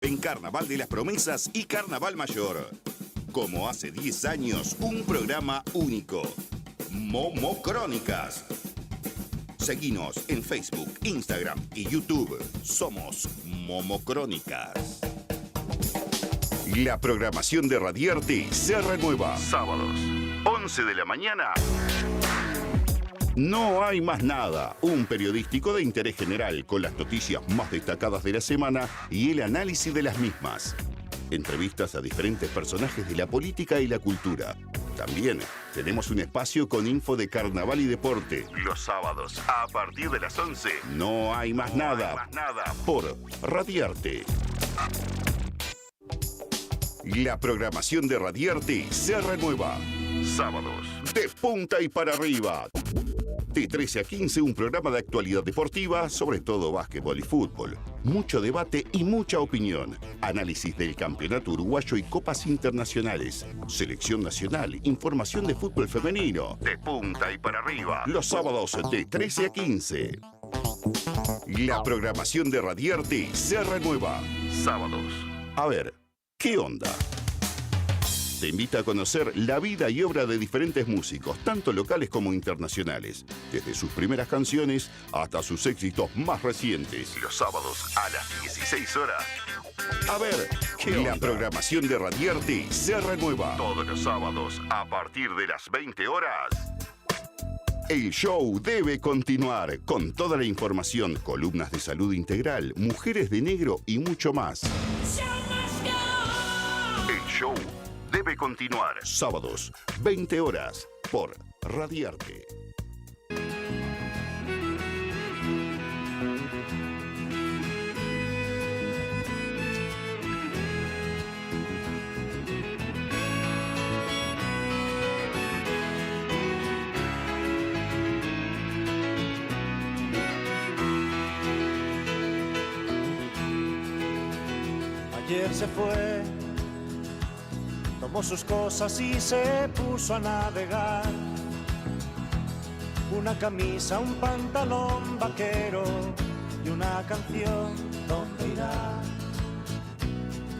en Carnaval de las Promesas y Carnaval Mayor. Como hace 10 años, un programa único. Momo Crónicas. Seguinos en Facebook, Instagram y YouTube. Somos Momo Crónicas. La programación de Radiarte se renueva. Sábados, 11 de la mañana. No hay más nada. Un periodístico de interés general con las noticias más destacadas de la semana y el análisis de las mismas. Entrevistas a diferentes personajes de la política y la cultura. También tenemos un espacio con info de carnaval y deporte. Los sábados, a partir de las 11. No hay más nada. Por Radiarte. La programación de Radiarte se renueva. Sábados, de punta y para arriba. De 13 a 15, un programa de actualidad deportiva, sobre todo básquetbol y fútbol. Mucho debate y mucha opinión. Análisis del campeonato uruguayo y copas internacionales. Selección nacional, información de fútbol femenino. De punta y para arriba. Los sábados de 13 a 15. La programación de Radiarte se renueva. Sábados. A ver, ¿qué onda? Te invita a conocer la vida y obra de diferentes músicos, tanto locales como internacionales, desde sus primeras canciones hasta sus éxitos más recientes. Los sábados a las 16 horas. A ver, ¿qué onda? La programación de Radiarte se renueva. Todos los sábados a partir de las 20 horas. El show debe continuar con toda la información, columnas de salud integral, mujeres de negro y mucho más. El show debe continuar. Sábados, 20 horas, por Radiarte. Ayer se fue, tomó sus cosas y se puso a navegar. Una camisa, un pantalón vaquero y una canción. ¿Dónde irá?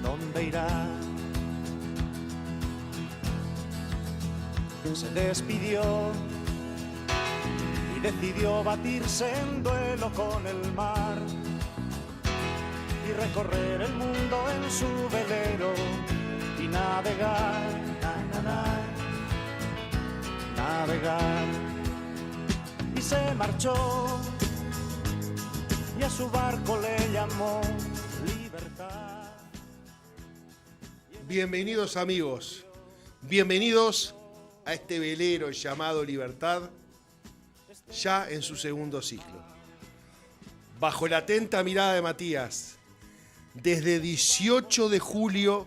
¿Dónde irá? Se despidió y decidió batirse en duelo con el mar y recorrer el mundo en su velero y navegar, navegar. Y se marchó y a su barco le llamó Libertad. Bienvenidos amigos, bienvenidos a este velero llamado Libertad, ya en su segundo ciclo. Bajo la atenta mirada de Matías, desde 18 de julio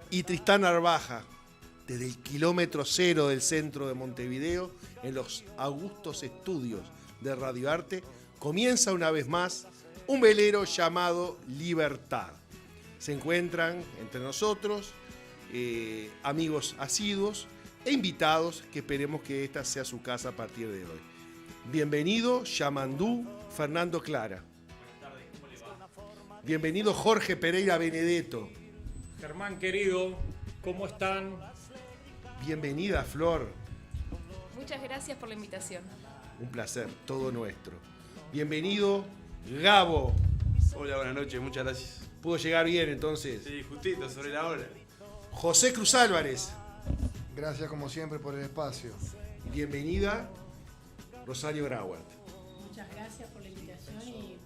y Tristán Narvaja, desde el kilómetro cero del centro de Montevideo, en los augustos estudios de Radioarte, comienza una vez más un velero llamado Libertad. Se encuentran entre nosotros amigos asiduos e invitados que esperemos que esta sea su casa a partir de hoy. Bienvenido Yamandú Fernando Clara. Buenas tardes, ¿cómo le va? Bienvenido Jorge Pereira Benedetto. Germán querido, ¿cómo están? Bienvenida Flor. Muchas gracias por la invitación. Un placer, todo nuestro. Bienvenido Gabo. Hola, buenas noches, muchas gracias. ¿Pudo llegar bien entonces? Sí, justito, sobre la hora. José Cruz Álvarez. Gracias como siempre por el espacio. Bienvenida Rosario Grauert. Muchas gracias por la invitación y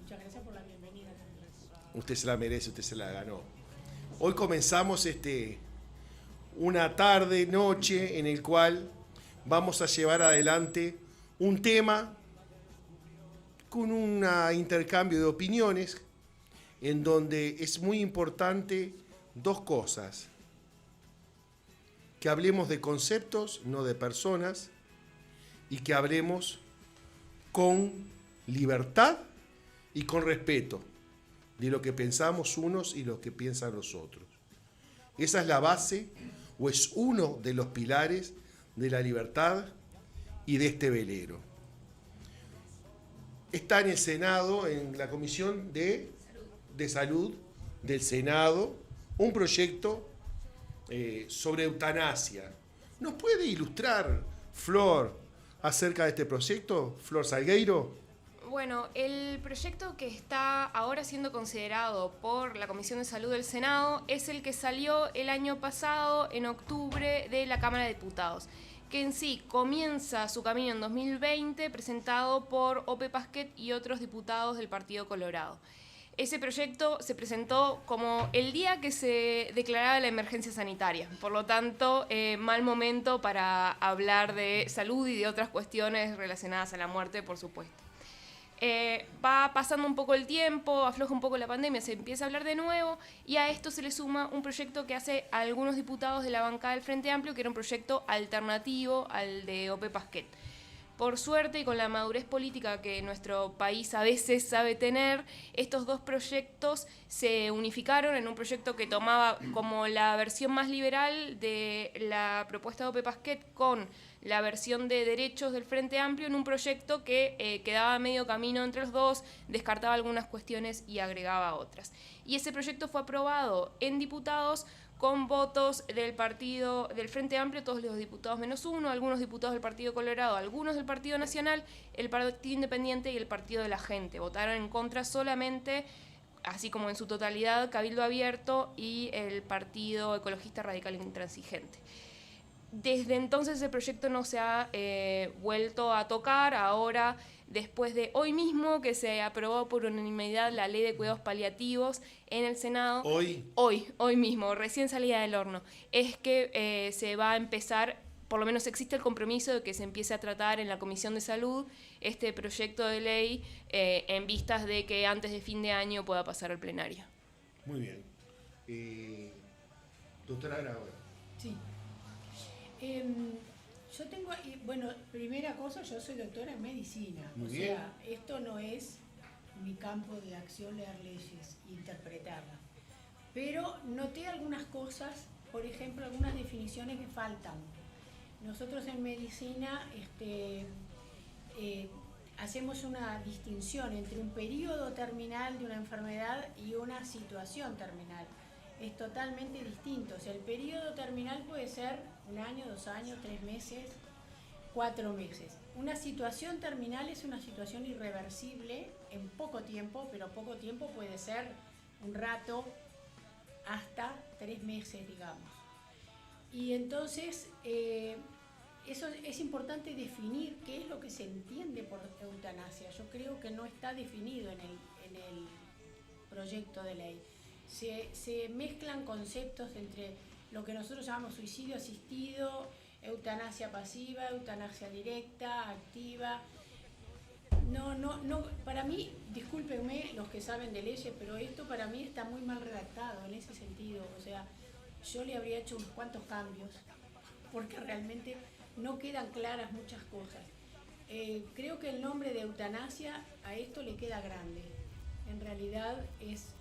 muchas gracias por la bienvenida también. Usted se la merece, usted se la ganó. Hoy comenzamos una tarde, noche, en el cual vamos a llevar adelante un tema con un intercambio de opiniones en donde es muy importante dos cosas. Que hablemos de conceptos, no de personas, y que hablemos con libertad y con respeto de lo que pensamos unos y lo que piensan los otros. Esa es la base o es uno de los pilares de la libertad y de este velero. Está en el Senado, en la Comisión de Salud, del Senado un proyecto sobre eutanasia. ¿Nos puede ilustrar, Flor, acerca de este proyecto, Flor Salgueiro? Bueno, el proyecto que está ahora siendo considerado por la Comisión de Salud del Senado es el que salió el año pasado, en octubre, de la Cámara de Diputados, que en sí comienza su camino en 2020, presentado por Ope Pasquet y otros diputados del Partido Colorado. Ese proyecto se presentó como el día que se declaraba la emergencia sanitaria. Por lo tanto, mal momento para hablar de salud y de otras cuestiones relacionadas a la muerte, por supuesto. Va pasando un poco el tiempo, afloja un poco la pandemia, se empieza a hablar de nuevo y a esto se le suma un proyecto que hace a algunos diputados de la bancada del Frente Amplio, que era un proyecto alternativo al de Ope Pasquet. Por suerte y con la madurez política que nuestro país a veces sabe tener, estos dos proyectos se unificaron en un proyecto que tomaba como la versión más liberal de la propuesta de Ope Pasquet con la versión de derechos del Frente Amplio en un proyecto que quedaba a medio camino entre los dos, descartaba algunas cuestiones y agregaba otras. Y ese proyecto fue aprobado en diputados con votos del partido del Frente Amplio, todos los diputados menos uno, algunos diputados del Partido Colorado, algunos del Partido Nacional, el Partido Independiente y el Partido de la Gente. Votaron en contra solamente, así como en su totalidad, Cabildo Abierto y el Partido Ecologista Radical Intransigente. Desde entonces el proyecto no se ha vuelto a tocar. Ahora, después de hoy mismo que se aprobó por unanimidad la Ley de Cuidados Paliativos en el Senado, hoy mismo, recién salida del horno, es que se va a empezar, por lo menos existe el compromiso de que se empiece a tratar en la Comisión de Salud este proyecto de ley en vistas de que antes de fin de año pueda pasar al plenario. Muy bien. Doctora Grauer. Sí. Yo tengo, bueno, primera cosa, yo soy doctora en medicina. Muy o bien. sea, esto no es mi campo de acción, leer leyes, interpretarlas. Pero noté algunas cosas, por ejemplo, algunas definiciones que faltan. Nosotros en medicina hacemos una distinción entre un periodo terminal de una enfermedad y una situación terminal. Es totalmente distinto. O sea, el periodo terminal puede ser 1 año, 2 años, 3 meses, 4 meses. Una situación terminal es una situación irreversible en poco tiempo, pero poco tiempo puede ser un rato hasta 3 meses, digamos. Y entonces, eso es importante definir qué es lo que se entiende por eutanasia. Yo creo que no está definido en el proyecto de ley. Se mezclan conceptos entre lo que nosotros llamamos suicidio asistido, eutanasia pasiva, eutanasia directa, activa. No, para mí, discúlpenme los que saben de leyes, pero esto para mí está muy mal redactado en ese sentido. O sea, yo le habría hecho unos cuantos cambios, porque realmente no quedan claras muchas cosas. Creo que el nombre de eutanasia a esto le queda grande. En realidad es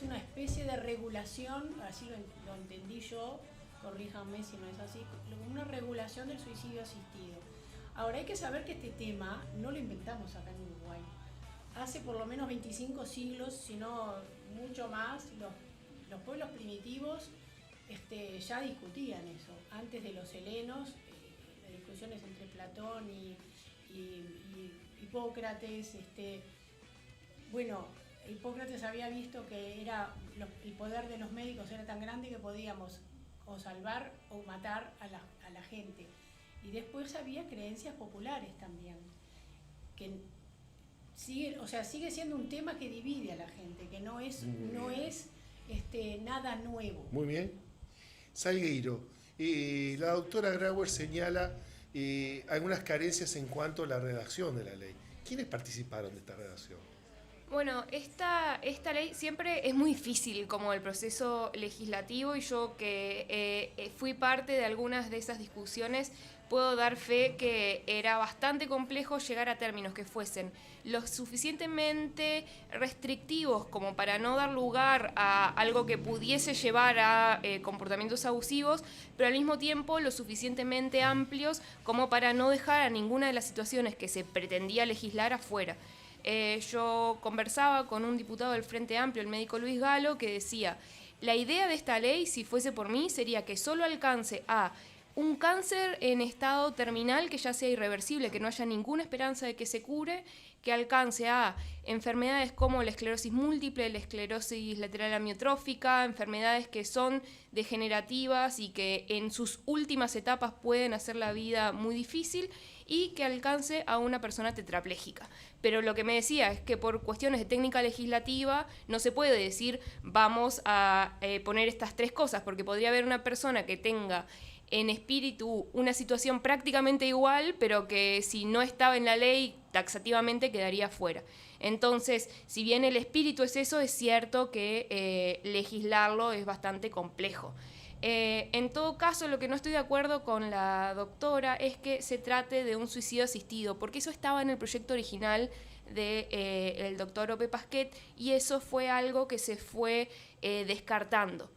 una especie de regulación, así lo entendí yo, corríjanme si no es así, una regulación del suicidio asistido. Ahora hay que saber que este tema no lo inventamos acá en Uruguay. Hace por lo menos 25 siglos, si no mucho más, los pueblos primitivos ya discutían eso. Antes de los helenos, las discusiones entre Platón y Hipócrates, Hipócrates había visto que el poder de los médicos era tan grande que podíamos o salvar o matar a la gente. Y después había creencias populares también, que sigue siendo un tema que divide a la gente, que no es nada nuevo. Muy bien. Salgueiro, la doctora Grauer señala algunas carencias en cuanto a la redacción de la ley. ¿Quiénes participaron de esta redacción? Bueno, esta ley siempre es muy difícil como el proceso legislativo, y yo que fui parte de algunas de esas discusiones puedo dar fe que era bastante complejo llegar a términos que fuesen lo suficientemente restrictivos como para no dar lugar a algo que pudiese llevar a comportamientos abusivos, pero al mismo tiempo lo suficientemente amplios como para no dejar a ninguna de las situaciones que se pretendía legislar afuera. yo conversaba con un diputado del Frente Amplio, el médico Luis Galo, que decía, la idea de esta ley, si fuese por mí, sería que solo alcance a un cáncer en estado terminal que ya sea irreversible, que no haya ninguna esperanza de que se cure, que alcance a enfermedades como la esclerosis múltiple, la esclerosis lateral amiotrófica, enfermedades que son degenerativas y que en sus últimas etapas pueden hacer la vida muy difícil, y que alcance a una persona tetrapléjica. Pero lo que me decía es que por cuestiones de técnica legislativa no se puede decir vamos a poner estas tres cosas, porque podría haber una persona que tenga en espíritu una situación prácticamente igual, pero que si no estaba en la ley taxativamente quedaría fuera. Entonces, si bien el espíritu es eso, es cierto que legislarlo es bastante complejo. En todo caso, lo que no estoy de acuerdo con la doctora es que se trate de un suicidio asistido, porque eso estaba en el proyecto original del doctor Ope Pasquet, y eso fue algo que se fue descartando.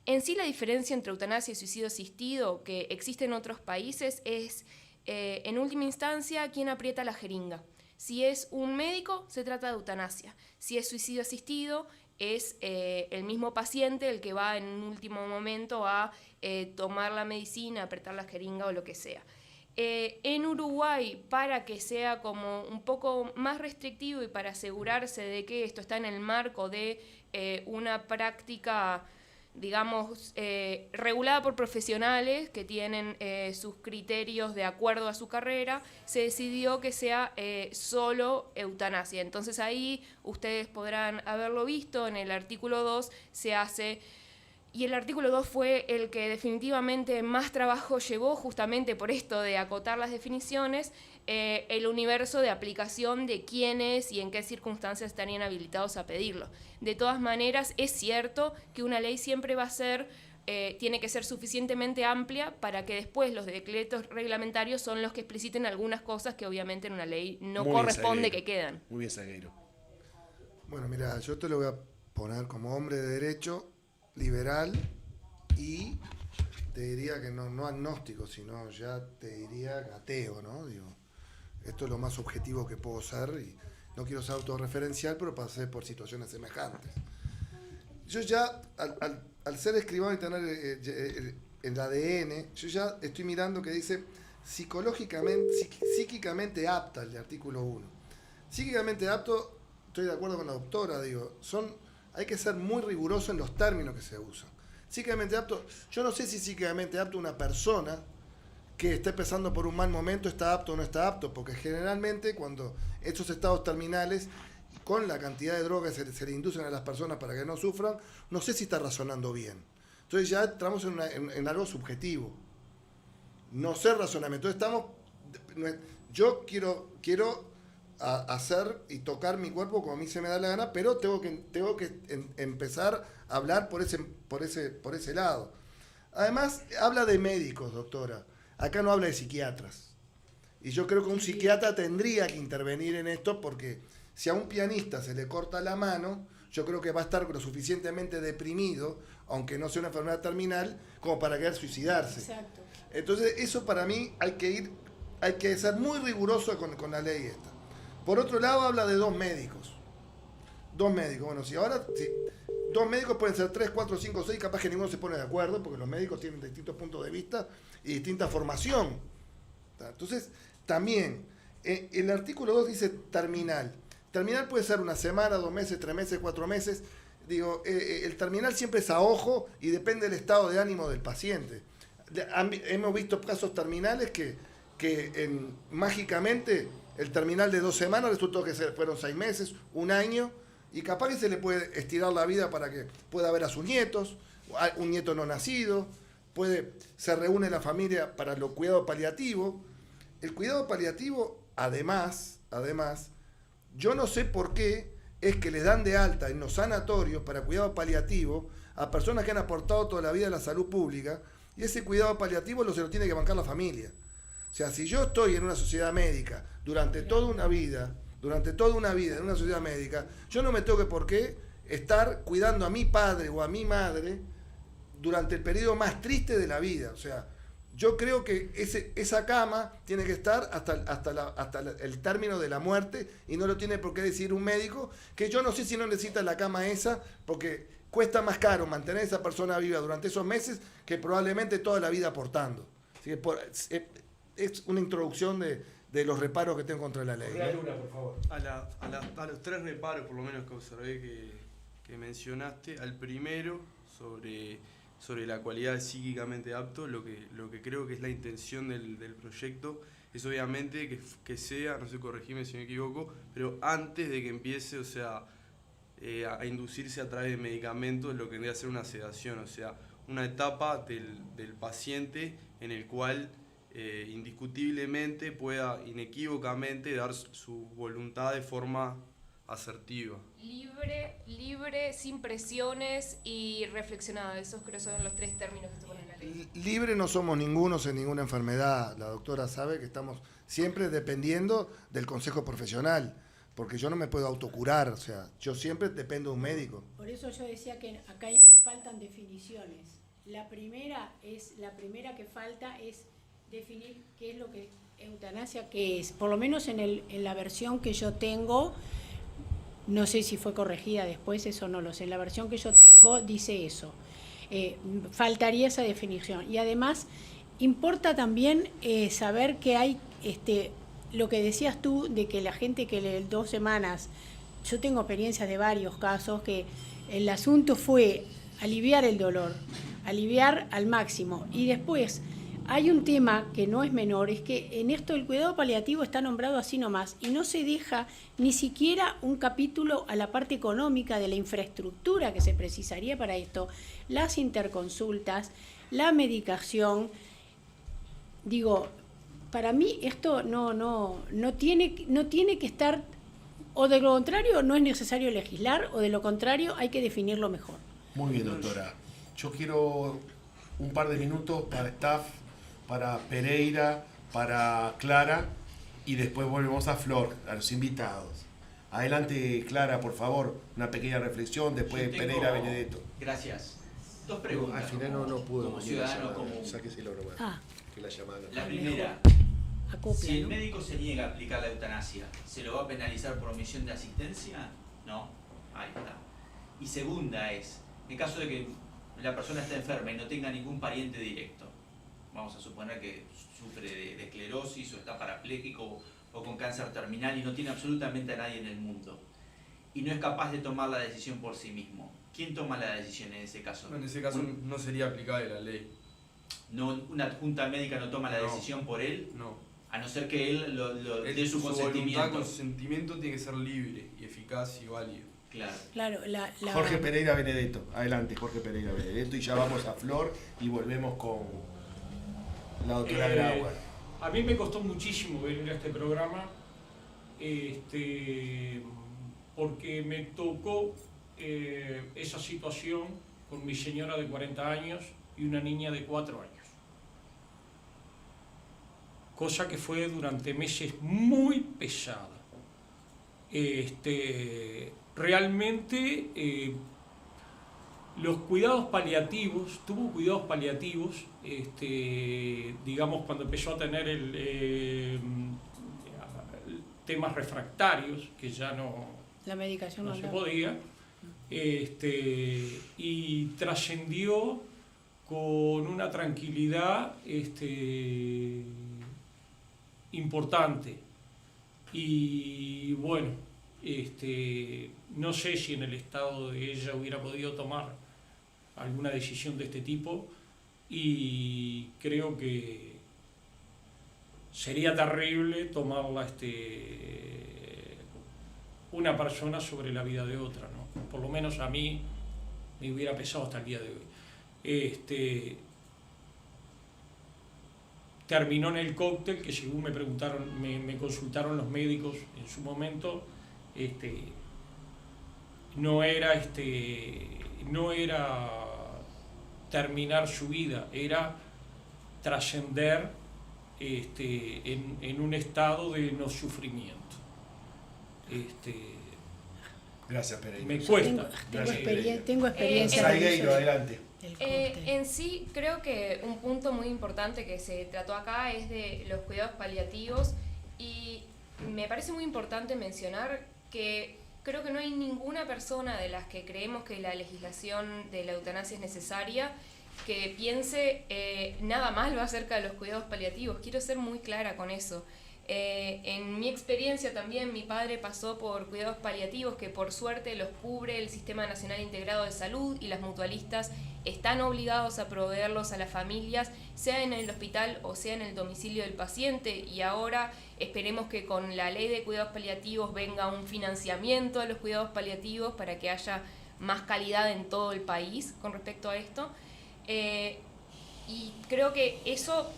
En sí, la diferencia entre eutanasia y suicidio asistido que existe en otros países es, en última instancia, quién aprieta la jeringa. Si es un médico, se trata de eutanasia. Si es suicidio asistido, es el mismo paciente el que va en un último momento a tomar la medicina, apretar la jeringa o lo que sea. En Uruguay, para que sea como un poco más restrictivo y para asegurarse de que esto está en el marco de una práctica, digamos, regulada por profesionales que tienen sus criterios de acuerdo a su carrera, se decidió que sea solo eutanasia. Entonces ahí ustedes podrán haberlo visto, en el artículo 2 se hace, y el artículo 2 fue el que definitivamente más trabajo llevó, justamente por esto de acotar las definiciones, el universo de aplicación de quiénes y en qué circunstancias estarían habilitados a pedirlo. De todas maneras, es cierto que una ley siempre va a ser, tiene que ser suficientemente amplia para que después los decretos reglamentarios son los que expliciten algunas cosas que obviamente en una ley no corresponde que quedan. Muy bien, Zagueiro. Bueno, mira, yo te lo voy a poner como hombre de derecho, liberal y te diría que no agnóstico, sino ya te diría ateo, ¿no? Digo, esto es lo más objetivo que puedo ser y no quiero ser autorreferencial, pero pasé por situaciones semejantes. Yo ya, al ser escribano y tener el ADN, yo ya estoy mirando que dice psíquicamente apta, el de artículo 1. Psíquicamente apto, estoy de acuerdo con la doctora, digo, hay que ser muy riguroso en los términos que se usan. Psíquicamente apto, yo no sé si psíquicamente apto una persona que esté pasando por un mal momento está apto o no está apto, porque generalmente cuando estos estados terminales, con la cantidad de drogas que se le inducen a las personas para que no sufran, no sé si está razonando bien. Entonces ya entramos en algo subjetivo. No sé razonamiento. Entonces yo quiero hacer y tocar mi cuerpo como a mí se me da la gana, pero tengo que empezar a hablar por ese lado. Además, habla de médicos, doctora. Acá no habla de psiquiatras. Y yo creo que un psiquiatra tendría que intervenir en esto, porque si a un pianista se le corta la mano, yo creo que va a estar lo suficientemente deprimido, aunque no sea una enfermedad terminal, como para querer suicidarse. Exacto. Entonces, eso para mí hay que ser muy riguroso con la ley esta. Por otro lado, habla de dos médicos. Bueno, si dos médicos pueden ser 3, 4, 5, 6, capaz que ninguno se pone de acuerdo, porque los médicos tienen distintos puntos de vista y distinta formación. Entonces, también, el artículo 2 dice terminal. Terminal puede ser una semana, 2 meses, 3 meses, 4 meses. Digo, el terminal siempre es a ojo y depende del estado de ánimo del paciente. Hemos visto casos terminales que mágicamente el terminal de 2 semanas resultó que fueron 6 meses, 1 año, y capaz que se le puede estirar la vida para que pueda ver a sus nietos, un nieto no nacido, se reúne la familia para los cuidados paliativos. El cuidado paliativo, además, yo no sé por qué es que les dan de alta en los sanatorios para cuidado paliativo a personas que han aportado toda la vida a la salud pública, y ese cuidado paliativo se lo tiene que bancar la familia. O sea, si yo estoy en una sociedad médica durante toda una vida en una sociedad médica, yo no me tengo por qué estar cuidando a mi padre o a mi madre durante el periodo más triste de la vida. O sea, Yo creo que esa cama tiene que estar hasta el término de la muerte y no lo tiene por qué decir un médico, que yo no sé si no necesita la cama esa, porque cuesta más caro mantener a esa persona viva durante esos meses que probablemente toda la vida aportando. Así que es una introducción de los reparos que tengo contra la ley. Luna, por favor. A los 3 reparos, por lo menos, que observé que mencionaste, al primero, sobre la cualidad de psíquicamente apto, lo que creo que es la intención del proyecto es obviamente que sea, no sé, corregime si me equivoco, pero antes de que empiece, o sea, a inducirse a través de medicamentos, lo que vendría a ser una sedación, o sea, una etapa del paciente en el cual indiscutiblemente pueda inequívocamente dar su voluntad de forma asertiva. Libre, sin presiones y reflexionado. Esos creo son los 3 términos que se ponen en la ley. Libre no somos ningunos en ninguna enfermedad. La doctora sabe que estamos siempre dependiendo del consejo profesional, porque yo no me puedo autocurar, o sea, yo siempre dependo de un médico. Por eso yo decía que acá faltan definiciones. La primera que falta es definir qué es lo que eutanasia, qué es. Por lo menos en la versión que yo tengo, no sé si fue corregida después, eso no lo sé. En la versión que yo tengo dice eso. Faltaría esa definición. Y además, importa también saber que hay, lo que decías tú, de que la gente que lee 2 semanas, yo tengo experiencias de varios casos, que el asunto fue aliviar el dolor, aliviar al máximo. Y después, hay un tema que no es menor, es que en esto el cuidado paliativo está nombrado así nomás y no se deja ni siquiera un capítulo a la parte económica de la infraestructura que se precisaría para esto, las interconsultas, la medicación. Digo, para mí esto no tiene que estar, o de lo contrario no es necesario legislar, o de lo contrario hay que definirlo mejor. Muy bien, doctora. Yo quiero un par de minutos para staff, para Pereira, para Clara, y después volvemos a Flor, a los invitados. Adelante, Clara, por favor, una pequeña reflexión, después Pereira, Benedetto. Gracias. 2 preguntas. Al final no pudo. Como ciudadano, como... Sáquese la broma. Que la llamaron. La primera, Acopla, si el ¿no? médico se niega a aplicar la eutanasia, ¿se lo va a penalizar por omisión de asistencia? No. Ahí está. Y segunda es, en caso de que la persona esté enferma y no tenga ningún pariente directo, vamos a suponer que sufre de esclerosis o está parapléjico o con cáncer terminal y no tiene absolutamente a nadie en el mundo y no es capaz de tomar la decisión por sí mismo, ¿quién toma la decisión en ese caso? En ese caso no sería aplicable la ley. No, ¿una junta médica no toma la decisión por él? No. A no ser que él dé su consentimiento. Su consentimiento tiene que ser libre y eficaz y válido. Claro. Jorge Pereira Benedetto. Adelante, Jorge Pereira Benedetto. Y ya vamos a Flor y volvemos con la doctora Grauer. A mí me costó muchísimo venir a este programa porque me tocó esa situación con mi señora de 40 años y una niña de 4 años. Cosa que fue durante meses muy pesada. Realmente los cuidados paliativos, tuvo cuidados paliativos, digamos cuando empezó a tener temas refractarios, que ya la medicación no se podía, y trascendió con una tranquilidad importante. Y bueno, no sé si en el estado de ella hubiera podido tomar alguna decisión de este tipo, y creo que sería terrible tomarla una persona sobre la vida de otra, ¿no? Por lo menos a mí me hubiera pesado hasta el día de hoy. Terminó en el cóctel, que según me preguntaron, me consultaron los médicos en su momento, no era terminar su vida, era trascender en un estado de no sufrimiento. Gracias, Pereira. Me cuesta. Tengo experiencia. Salgueiro, adelante. En sí, creo que un punto muy importante que se trató acá es de los cuidados paliativos, y me parece muy importante mencionar que creo que no hay ninguna persona de las que creemos que la legislación de la eutanasia es necesaria que piense nada malo acerca de los cuidados paliativos. Quiero ser muy clara con eso. En mi experiencia también, mi padre pasó por cuidados paliativos que por suerte los cubre el Sistema Nacional Integrado de Salud, y las mutualistas están obligados a proveerlos a las familias, sea en el hospital o sea en el domicilio del paciente, y ahora esperemos que con la ley de cuidados paliativos venga un financiamiento de los cuidados paliativos para que haya más calidad en todo el país con respecto a esto. Y creo que eso,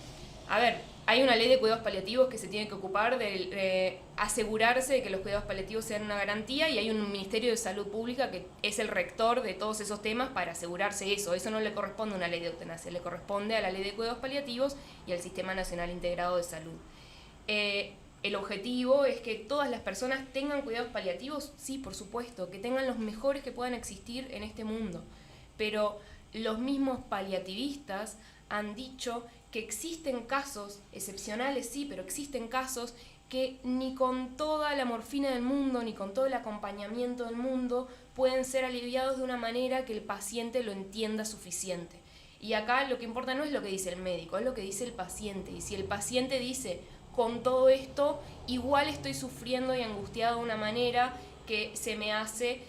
a ver, hay una ley de cuidados paliativos que se tiene que ocupar de asegurarse de que los cuidados paliativos sean una garantía, y hay un Ministerio de Salud Pública que es el rector de todos esos temas para asegurarse eso. Eso no le corresponde a una ley de eutanasia, le corresponde a la ley de cuidados paliativos y al Sistema Nacional Integrado de Salud. El objetivo es que todas las personas tengan cuidados paliativos, sí, por supuesto, que tengan los mejores que puedan existir en este mundo, pero los mismos paliativistas han dicho que existen casos excepcionales, sí, pero existen casos que ni con toda la morfina del mundo, ni con todo el acompañamiento del mundo, pueden ser aliviados de una manera que el paciente lo entienda suficiente. Y acá lo que importa no es lo que dice el médico, es lo que dice el paciente. Y si el paciente dice, con todo esto, igual estoy sufriendo y angustiado de una manera que se me hace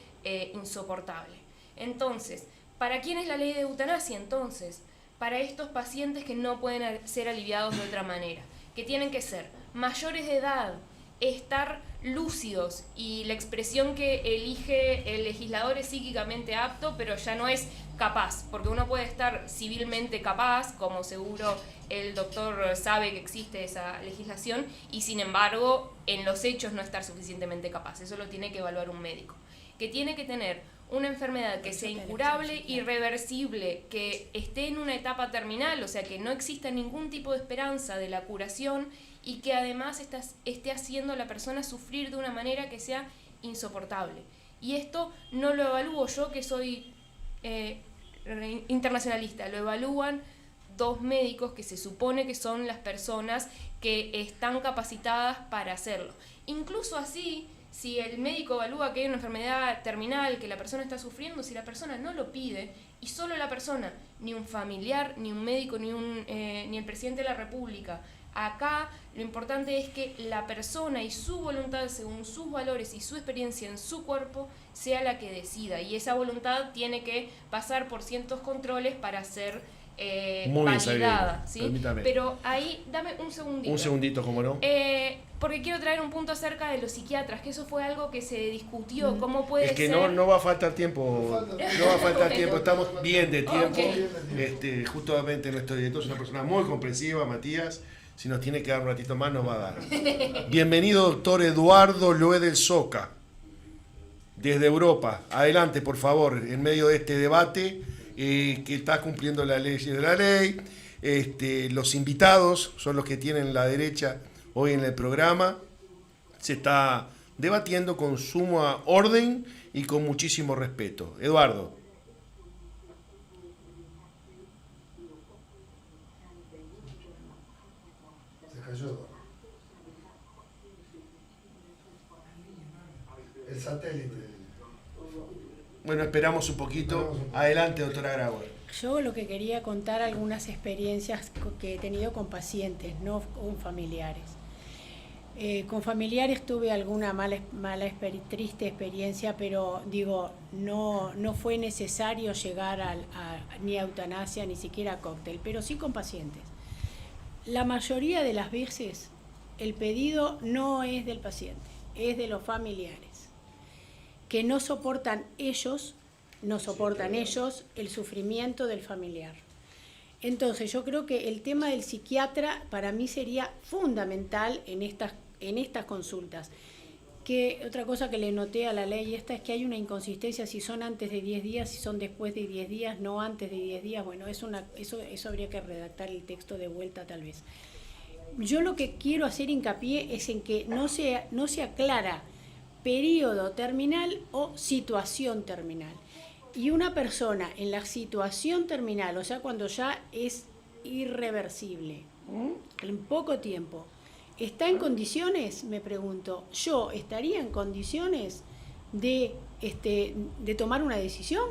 insoportable. Entonces, ¿para quién es la ley de eutanasia entonces? Para estos pacientes que no pueden ser aliviados de otra manera, que tienen que ser mayores de edad, estar lúcidos, y la expresión que elige el legislador es psíquicamente apto, pero ya no es capaz, porque uno puede estar civilmente capaz, como seguro el doctor sabe que existe esa legislación, y sin embargo en los hechos no estar suficientemente capaz. Eso lo tiene que evaluar un médico, que tiene que tener una enfermedad que sea incurable, irreversible, que esté en una etapa terminal, o sea, que no exista ningún tipo de esperanza de la curación, y que además esté haciendo a la persona sufrir de una manera que sea insoportable. Y esto no lo evalúo yo, que soy internacionalista, lo evalúan dos médicos que se supone que son las personas que están capacitadas para hacerlo. Incluso así, si el médico evalúa que hay una enfermedad terminal, que la persona está sufriendo, si la persona no lo pide, y solo la persona, ni un familiar, ni un médico, ni el presidente de la República, acá lo importante es que la persona y su voluntad, según sus valores y su experiencia en su cuerpo, sea la que decida. Y esa voluntad tiene que pasar por ciertos controles para ser validada, ¿sí? Permítame. Pero ahí, dame un segundito. Un segundito, ¿cómo no? Porque quiero traer un punto acerca de los psiquiatras, que eso fue algo que se discutió. ¿Cómo puede es que ser? no va a faltar tiempo. No va a faltar tiempo. Estamos bien de tiempo. Okay. Justamente nuestro director es una persona muy comprensiva, Matías. Si nos tiene que dar un ratito más, nos va a dar. Bienvenido, doctor Eduardo Loé del Soca, desde Europa. Adelante, por favor, en medio de este debate que está cumpliendo las leyes de la ley. Los invitados son los que tienen la derecha hoy en el programa. Se está debatiendo con suma orden y con muchísimo respeto. Eduardo. El satélite. Bueno, esperamos un poquito. Adelante, doctora Grauer. Yo lo que quería contar algunas experiencias que he tenido con pacientes, no con familiares. Con familiares tuve alguna triste experiencia, pero digo, no fue necesario llegar ni a eutanasia, ni siquiera a cóctel, pero sí con pacientes. La mayoría de las veces el pedido no es del paciente, es de los familiares, que no soportan ellos el sufrimiento del familiar. Entonces yo creo que el tema del psiquiatra para mí sería fundamental en estas consultas. Que otra cosa que le noté a la ley esta es que hay una inconsistencia si son antes de 10 días, si son después de 10 días, no antes de 10 días. Bueno, eso habría que redactar el texto de vuelta tal vez. Yo lo que quiero hacer hincapié es en que no se aclara periodo terminal o situación terminal. Y una persona en la situación terminal, o sea, cuando ya es irreversible, en poco tiempo, ¿está en condiciones? Me pregunto, ¿yo estaría en condiciones de tomar una decisión?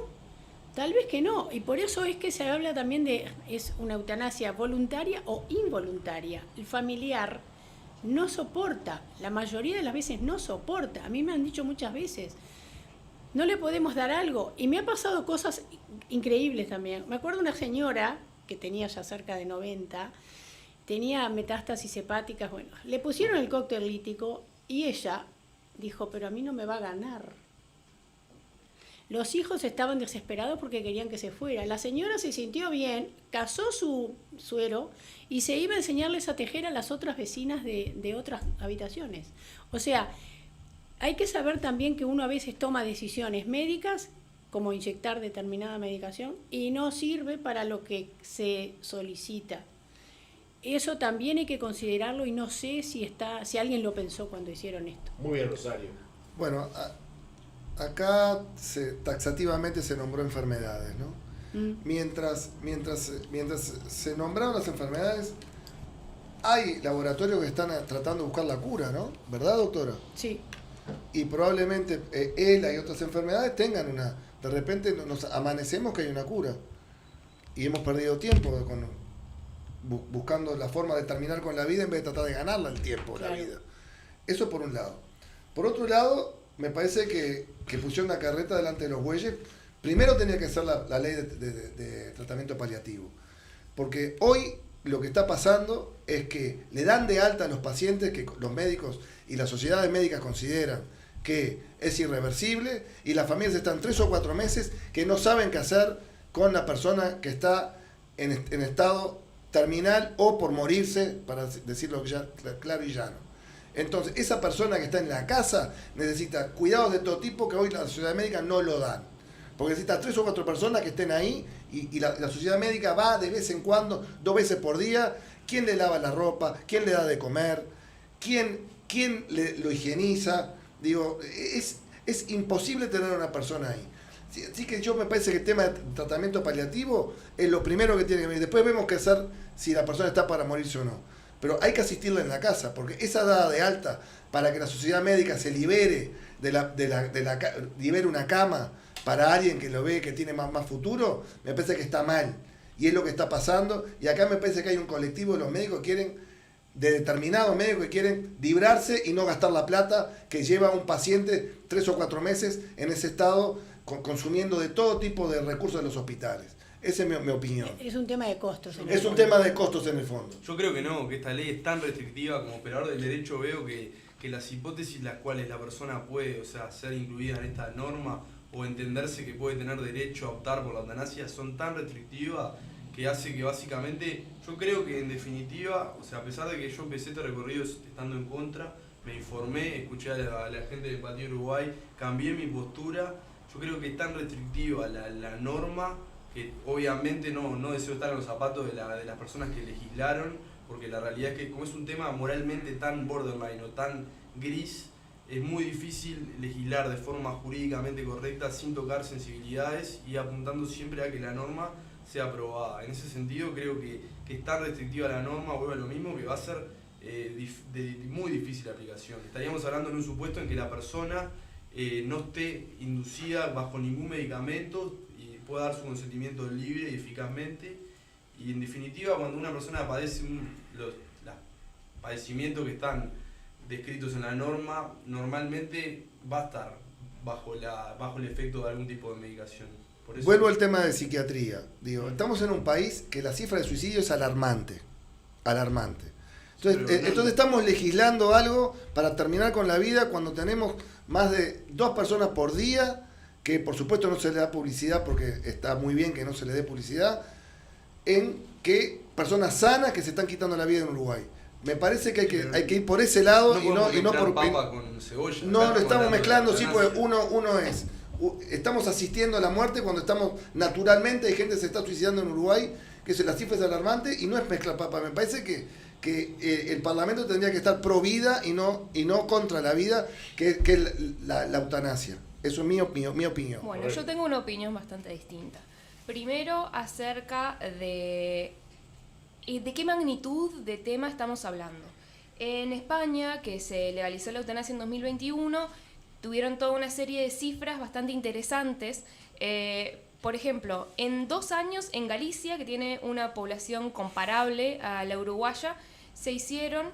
Tal vez que no, y por eso es que se habla también de, es una eutanasia voluntaria o involuntaria. El familiar no soporta, la mayoría de las veces no soporta. A mí me han dicho muchas veces, no le podemos dar algo. Y me ha pasado cosas increíbles también. Me acuerdo una señora que tenía ya cerca de 90, tenía metástasis hepáticas, bueno, le pusieron el cóctel lítico y ella dijo, pero a mí no me va a ganar. Los hijos estaban desesperados porque querían que se fuera. La señora se sintió bien, casó su suero y se iba a enseñarles a tejer a las otras vecinas de otras habitaciones. O sea, hay que saber también que uno a veces toma decisiones médicas, como inyectar determinada medicación, y no sirve para lo que se solicita. Eso también hay que considerarlo y no sé si alguien lo pensó cuando hicieron esto. Muy bien, Rosario. Bueno, acá taxativamente se nombró enfermedades, ¿no? Mientras se nombraron las enfermedades, hay laboratorios que están tratando de buscar la cura, ¿no? ¿Verdad, doctora? Sí. Y probablemente ELA y otras enfermedades tengan una... De repente nos amanecemos que hay una cura. Y hemos perdido tiempo buscando la forma de terminar con la vida en vez de tratar de ganarla el tiempo, claro, la vida. Eso por un lado. Por otro lado, me parece que pusieron una carreta delante de los bueyes. Primero tenía que ser la ley de tratamiento paliativo. Porque hoy lo que está pasando es que le dan de alta a los pacientes que los médicos y las sociedades médicas consideran que es irreversible, y las familias están 3 o 4 meses que no saben qué hacer con la persona que está en estado terminal o por morirse, para decirlo ya claro y llano. Entonces, esa persona que está en la casa necesita cuidados de todo tipo que hoy la sociedad médica no lo dan. Porque necesita 3 o 4 personas que estén ahí y la sociedad médica va de vez en cuando, 2 veces por día. ¿Quién le lava la ropa? ¿Quién le da de comer? ¿Quién lo higieniza? Digo, es imposible tener a una persona ahí. Así que yo me parece que el tema de tratamiento paliativo es lo primero que tiene que ver. Después vemos qué hacer si la persona está para morirse o no. Pero hay que asistirla en la casa, porque esa dada de alta para que la sociedad médica se libere libere una cama para alguien que lo ve que tiene más futuro, me parece que está mal. Y es lo que está pasando. Y acá me parece que hay un colectivo de los médicos que quieren, de determinados médicos que quieren librarse y no gastar la plata que lleva un paciente 3 o 4 meses en ese estado, consumiendo de todo tipo de recursos de los hospitales. Esa es mi opinión. Es un tema de costos. Es un tema de costos en el fondo. Yo creo que no, que esta ley es tan restrictiva como operador del derecho. Veo que las hipótesis las cuales la persona puede, o sea, ser incluida en esta norma o entenderse que puede tener derecho a optar por la eutanasia son tan restrictivas que hace que básicamente, yo creo que en definitiva, o sea, a pesar de que yo empecé este recorrido estando en contra, me informé, escuché a la gente de Empatía Uruguay, cambié mi postura. Yo creo que es tan restrictiva la norma que obviamente no deseo estar en los zapatos de las personas que legislaron, porque la realidad es que como es un tema moralmente tan borderline o tan gris, es muy difícil legislar de forma jurídicamente correcta sin tocar sensibilidades y apuntando siempre a que la norma sea aprobada. En ese sentido creo que es tan restrictiva la norma, vuelve a lo mismo, que va a ser de muy difícil aplicación. Estaríamos hablando en un supuesto en que la persona no esté inducida bajo ningún medicamento y pueda dar su consentimiento libre y eficazmente. Y en definitiva, cuando una persona padece los padecimientos que están descritos en la norma, normalmente va a estar bajo el efecto de algún tipo de medicación. Por eso... Vuelvo al tema de psiquiatría. Digo, estamos en un país que la cifra de suicidio es alarmante. Entonces estamos legislando algo para terminar con la vida cuando tenemos más de 2 personas por día, que por supuesto no se le da publicidad porque está muy bien que no se le dé publicidad, en que personas sanas que se están quitando la vida en Uruguay. Me parece que hay que ir por ese lado y no por papa con cebolla. No lo estamos mezclando, sí, porque uno es. Estamos asistiendo a la muerte cuando estamos naturalmente, hay gente que se está suicidando en Uruguay, que la cifra es alarmante y no es mezclar papa. Me parece que que el Parlamento tendría que estar pro vida y no contra la vida, que es la eutanasia. Eso es mi opinión. Bueno, yo tengo una opinión bastante distinta. Primero, acerca de qué magnitud de tema estamos hablando. En España, que se legalizó la eutanasia en 2021, tuvieron toda una serie de cifras bastante interesantes. Por ejemplo, en 2 años en Galicia, que tiene una población comparable a la uruguaya, se hicieron,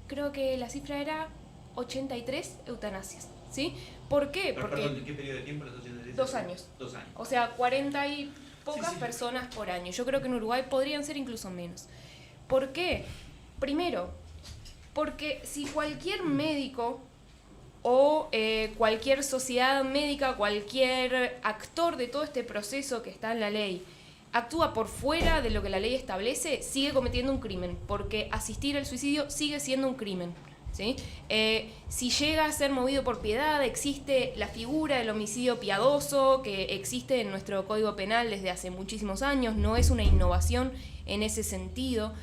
creo que la cifra era 83 eutanasias, ¿sí? ¿Por qué? Pero, porque perdón, ¿en qué periodo de tiempo? 2 años. 2 años. O sea, 40 y pocas personas por año. Yo creo que en Uruguay podrían ser incluso menos. ¿Por qué? Primero, porque si cualquier médico o cualquier sociedad médica, cualquier actor de todo este proceso que está en la ley, actúa por fuera de lo que la ley establece, sigue cometiendo un crimen, porque asistir al suicidio sigue siendo un crimen, ¿sí? Si llega a ser movido por piedad, existe la figura del homicidio piadoso que existe en nuestro Código Penal desde hace muchísimos años, no es una innovación en ese sentido,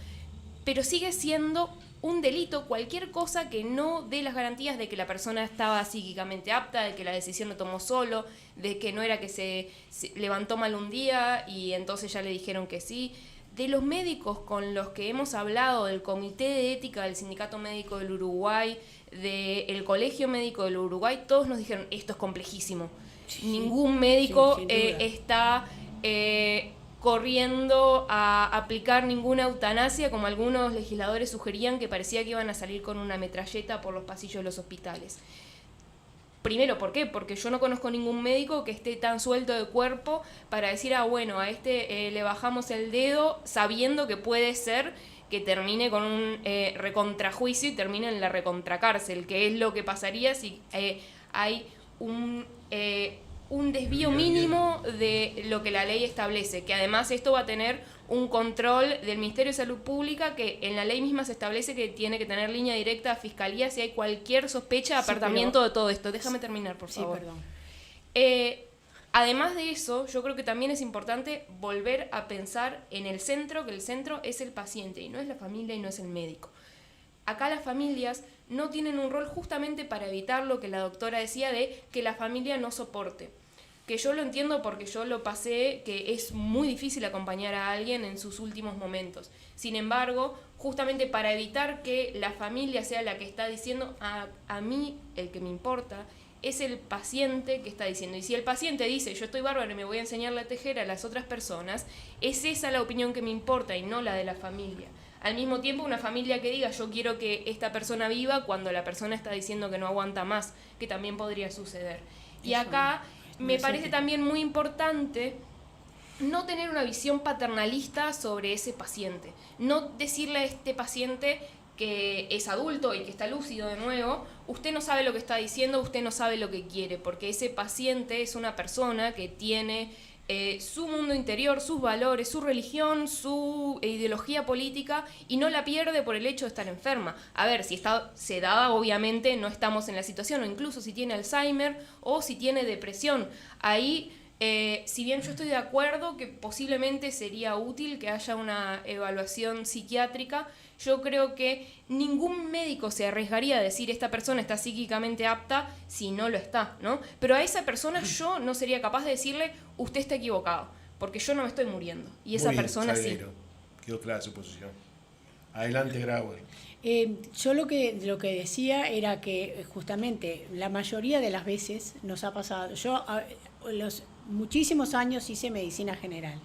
pero sigue siendo un delito cualquier cosa que no dé las garantías de que la persona estaba psíquicamente apta, de que la decisión lo tomó solo, de que no era que se levantó mal un día y entonces ya le dijeron que sí. De los médicos con los que hemos hablado, del Comité de Ética del Sindicato Médico del Uruguay, del Colegio Médico del Uruguay, todos nos dijeron, esto es complejísimo. Sí, ningún médico está corriendo a aplicar ninguna eutanasia, como algunos legisladores sugerían, que parecía que iban a salir con una metralleta por los pasillos de los hospitales. Primero, ¿por qué? Porque yo no conozco ningún médico que esté tan suelto de cuerpo para decir, bueno, a este le bajamos el dedo sabiendo que puede ser que termine con un recontrajuicio y termine en la recontracárcel, que es lo que pasaría si hay un desvío mínimo de lo que la ley establece, que además esto va a tener un control del Ministerio de Salud Pública, que en la ley misma se establece que tiene que tener línea directa a Fiscalía si hay cualquier sospecha de apartamiento de todo esto. Déjame terminar, por favor. Perdón. Además de eso, yo creo que también es importante volver a pensar en el centro, que el centro es el paciente y no es la familia y no es el médico. Acá las familias no tienen un rol justamente para evitar lo que la doctora decía de que la familia no soporte. Que yo lo entiendo porque yo lo pasé, que es muy difícil acompañar a alguien en sus últimos momentos. Sin embargo, justamente para evitar que la familia sea la que está diciendo, a mí el que me importa es el paciente que está diciendo. Y si el paciente dice, yo estoy bárbaro y me voy a enseñarle a tejer a las otras personas, es esa la opinión que me importa y no la de la familia. Al mismo tiempo, una familia que diga, yo quiero que esta persona viva cuando la persona está diciendo que no aguanta más, que también podría suceder. Y acá me parece también muy importante no tener una visión paternalista sobre ese paciente. No decirle a este paciente que es adulto y que está lúcido de nuevo, usted no sabe lo que está diciendo, usted no sabe lo que quiere, porque ese paciente es una persona que tiene su mundo interior, sus valores, su religión, su ideología política, y no la pierde por el hecho de estar enferma. A ver, si está sedada, obviamente no estamos en la situación, o incluso si tiene Alzheimer o si tiene depresión. Ahí, si bien yo estoy de acuerdo que posiblemente sería útil que haya una evaluación psiquiátrica, yo creo que ningún médico se arriesgaría a decir esta persona está psíquicamente apta si no lo está, ¿no? Pero a esa persona yo no sería capaz de decirle usted está equivocado, porque yo no me estoy muriendo. Y esa persona sí. Quedó clara su posición. Adelante, Grauer. Yo lo que decía era que justamente la mayoría de las veces nos ha pasado. Yo los muchísimos años hice medicina general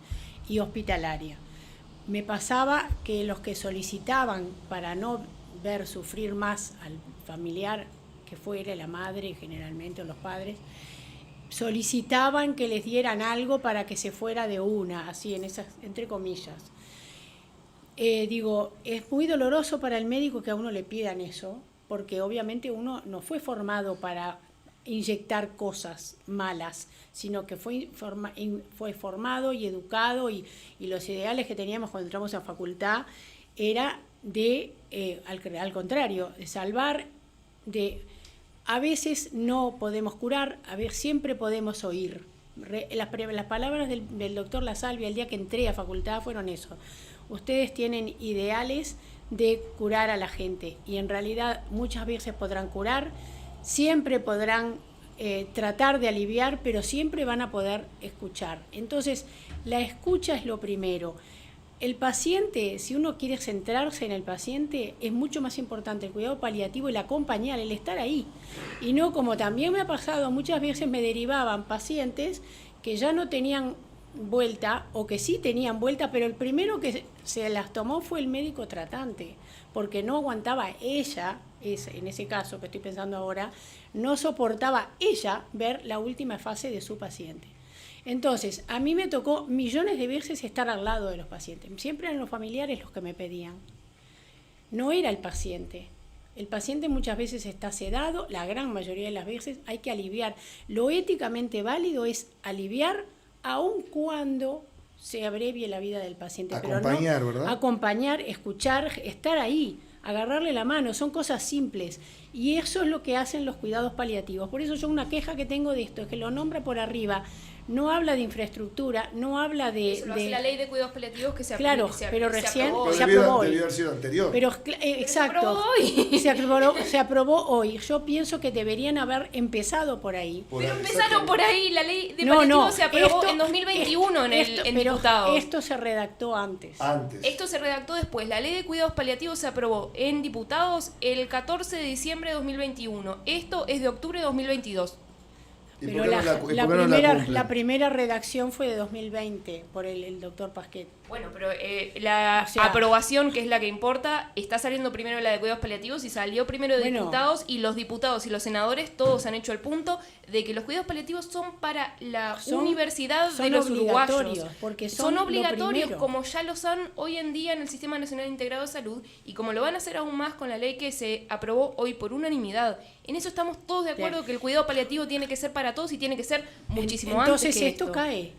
y hospitalaria. Me pasaba que los que solicitaban para no ver sufrir más al familiar, que fuera la madre generalmente o los padres, solicitaban que les dieran algo para que se fuera de una, así en esas, entre comillas. Digo, es muy doloroso para el médico que a uno le pidan eso, porque obviamente uno no fue formado para inyectar cosas malas, sino que fue formado y educado, y los ideales que teníamos cuando entramos a facultad era de, al contrario, de salvar, a veces no podemos curar, a ver, siempre podemos oír. Las palabras del doctor La Salvia el día que entré a facultad fueron eso: ustedes tienen ideales de curar a la gente. Y en realidad muchas veces podrán curar, siempre podrán tratar de aliviar, pero siempre van a poder escuchar. Entonces, la escucha es lo primero. El paciente, si uno quiere centrarse en el paciente, es mucho más importante el cuidado paliativo, el acompañar, el estar ahí. Y no, como también me ha pasado, muchas veces me derivaban pacientes que ya no tenían vuelta o que sí tenían vuelta, pero el primero que se las tomó fue el médico tratante, porque no aguantaba ella, en ese caso que estoy pensando ahora, no soportaba ella ver la última fase de su paciente. Entonces, a mí me tocó millones de veces estar al lado de los pacientes. Siempre eran los familiares los que me pedían. No era el paciente. El paciente muchas veces está sedado, la gran mayoría de las veces hay que aliviar. Lo éticamente válido es aliviar aun cuando se abrevie la vida del paciente. Acompañar, pero no, ¿verdad? Acompañar, escuchar, estar ahí, agarrarle la mano, son cosas simples. Y eso es lo que hacen los cuidados paliativos. Por eso yo una queja que tengo de esto es que lo nombra por arriba. No habla de infraestructura, no habla de... Eso lo hace la ley de cuidados paliativos que se aprobó. Claro, pero recién aprobó. se aprobó hoy. Debió haber sido anterior. Pero, exacto, se aprobó hoy. Yo pienso que deberían haber empezado por ahí. Pero empezaron por ahí, la ley de paliativos se aprobó en 2021 en diputados. Esto se redactó antes. Esto se redactó después. La ley de cuidados paliativos se aprobó en diputados el 14 de diciembre de 2021. Esto es de octubre de 2022. Pero la primera redacción fue de 2020 por el doctor Pasquet. Bueno, pero la aprobación, que es la que importa, está saliendo primero la de cuidados paliativos y salió primero de diputados, y los diputados y los senadores todos han hecho el punto de que los cuidados paliativos son para la universidad de los uruguayos. Porque son obligatorios, como ya lo son hoy en día en el Sistema Nacional Integrado de Salud, y como lo van a hacer aún más con la ley que se aprobó hoy por unanimidad. En eso estamos todos de acuerdo, que el cuidado paliativo tiene que ser para todos y tiene que ser muchísimo antes que Entonces esto cae.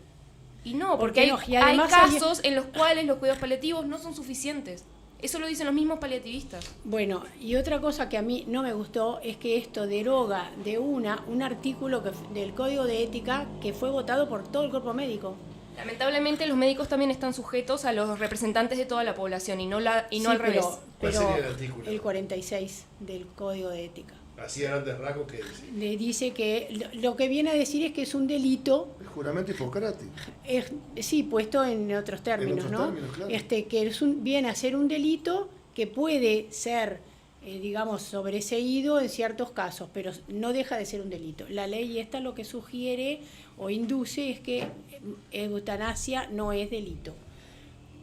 Y no, porque hay casos en los cuales los cuidados paliativos no son suficientes. Eso lo dicen los mismos paliativistas. Bueno, y otra cosa que a mí no me gustó es que esto deroga de un artículo del Código de Ética que fue votado por todo el cuerpo médico. Lamentablemente los médicos también están sujetos a los representantes de toda la población y no al revés. ¿Cuál sería el artículo? El 46 del Código de Ética. Así a grandes rasgos, ¿qué dice? Le dice que lo que viene a decir es que es un delito. El juramento hipocrático. Sí, puesto en otros términos, ¿no? Claro. Que viene a ser un delito que puede ser, digamos, sobreseído en ciertos casos, pero no deja de ser un delito. La ley esta lo que sugiere o induce es que eutanasia no es delito.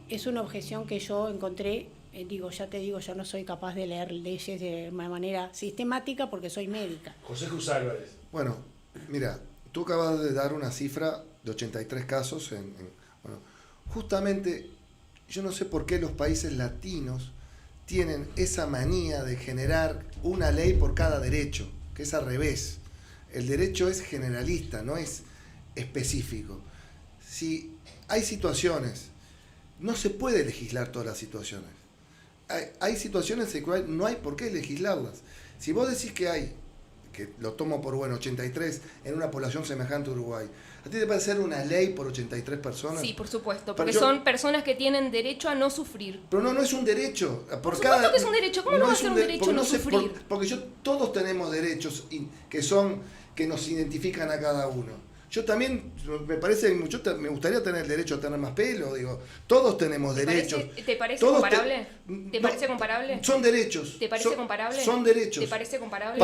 Es una objeción que yo encontré. Yo no soy capaz de leer leyes de manera sistemática porque soy médica. José Cruz Álvarez. Bueno, mira, tú acabas de dar una cifra de 83 casos. Bueno, justamente, yo no sé por qué los países latinos tienen esa manía de generar una ley por cada derecho, que es al revés. El derecho es generalista, no es específico. Si hay situaciones, no se puede legislar todas las situaciones. Hay situaciones en las cuales no hay por qué legislarlas. Si vos decís que lo tomo por bueno, 83 en una población semejante a Uruguay, ¿a ti te parece ser una ley por 83 personas? Sí, por supuesto, porque son personas que tienen derecho a no sufrir. Pero no es un derecho. Por supuesto que es un derecho. ¿Cómo no va a ser un derecho a no sufrir? Porque todos tenemos derechos que nos identifican a cada uno. Yo también, me gustaría tener el derecho a tener más pelo, digo, todos tenemos derechos. ¿Te parece comparable? ¿Te parece comparable? Son derechos. ¿Te parece comparable? Son derechos. ¿Te parece comparable?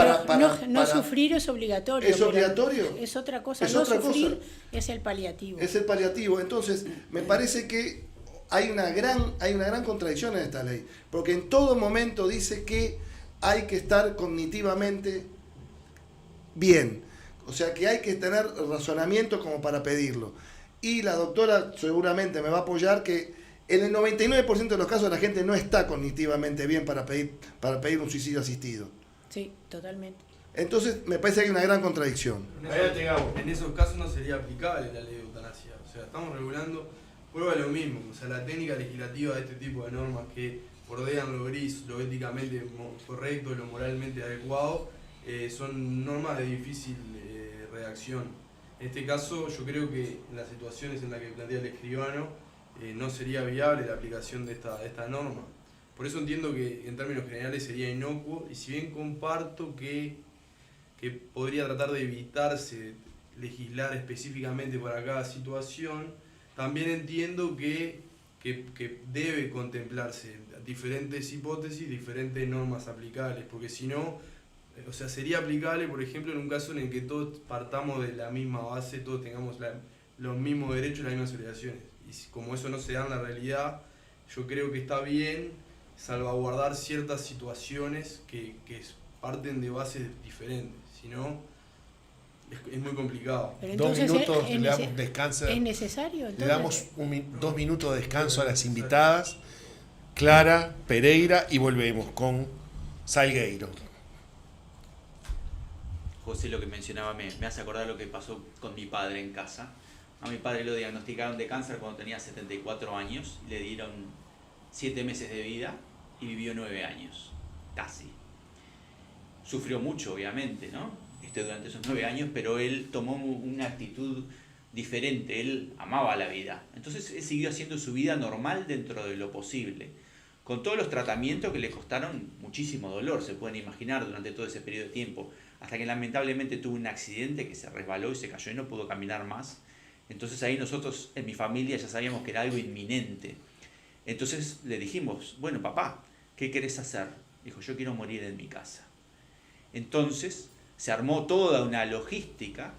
No sufrir es obligatorio. ¿Es obligatorio? Es otra cosa. Es no otra sufrir cosa. Es el paliativo. Es el paliativo. Entonces, me parece que hay una gran contradicción en esta ley, porque en todo momento dice que hay que estar cognitivamente bien. O sea que hay que tener razonamiento como para pedirlo. Y la doctora seguramente me va a apoyar que en el 99% de los casos la gente no está cognitivamente bien para pedir un suicidio asistido. Sí, totalmente. Entonces me parece que hay una gran contradicción. En esos casos no sería aplicable la ley de eutanasia. O sea, estamos regulando, prueba lo mismo. O sea, la técnica legislativa de este tipo de normas que bordean lo gris, lo éticamente correcto, lo moralmente adecuado, son normas de difícil redacción. En este caso, yo creo que en las situaciones en las que plantea el escribano no sería viable la aplicación de esta norma, Por eso entiendo que en términos generales sería inocuo, y si bien comparto que podría tratar de evitarse legislar específicamente para cada situación, también entiendo que debe contemplarse diferentes hipótesis, diferentes normas aplicables, porque si no, o sea, sería aplicable, por ejemplo, en un caso en el que todos partamos de la misma base, todos tengamos los mismos derechos y las mismas obligaciones. Y como eso no se da en la realidad, yo creo que está bien salvaguardar ciertas situaciones que parten de bases diferentes, si no es muy complicado. Pero entonces 2 minutos, le damos descanso. ¿Es necesario? Entonces, le damos 2 minutos de descanso a las invitadas, Clara, Pereira, y volvemos con Salgueiro. José, lo que mencionaba me hace acordar lo que pasó con mi padre en casa. A mi padre lo diagnosticaron de cáncer cuando tenía 74 años, le dieron 7 meses de vida y vivió 9 años, casi. Sufrió mucho, obviamente, ¿no? Durante esos 9 años, pero él tomó una actitud diferente, él amaba la vida. Entonces él siguió haciendo su vida normal dentro de lo posible, con todos los tratamientos que le costaron muchísimo dolor, se pueden imaginar, durante todo ese periodo de tiempo, hasta que lamentablemente tuvo un accidente que se resbaló y se cayó y no pudo caminar más. Entonces ahí nosotros, en mi familia, ya sabíamos que era algo inminente. Entonces le dijimos, bueno, papá, ¿qué querés hacer? Dijo, yo quiero morir en mi casa. Entonces se armó toda una logística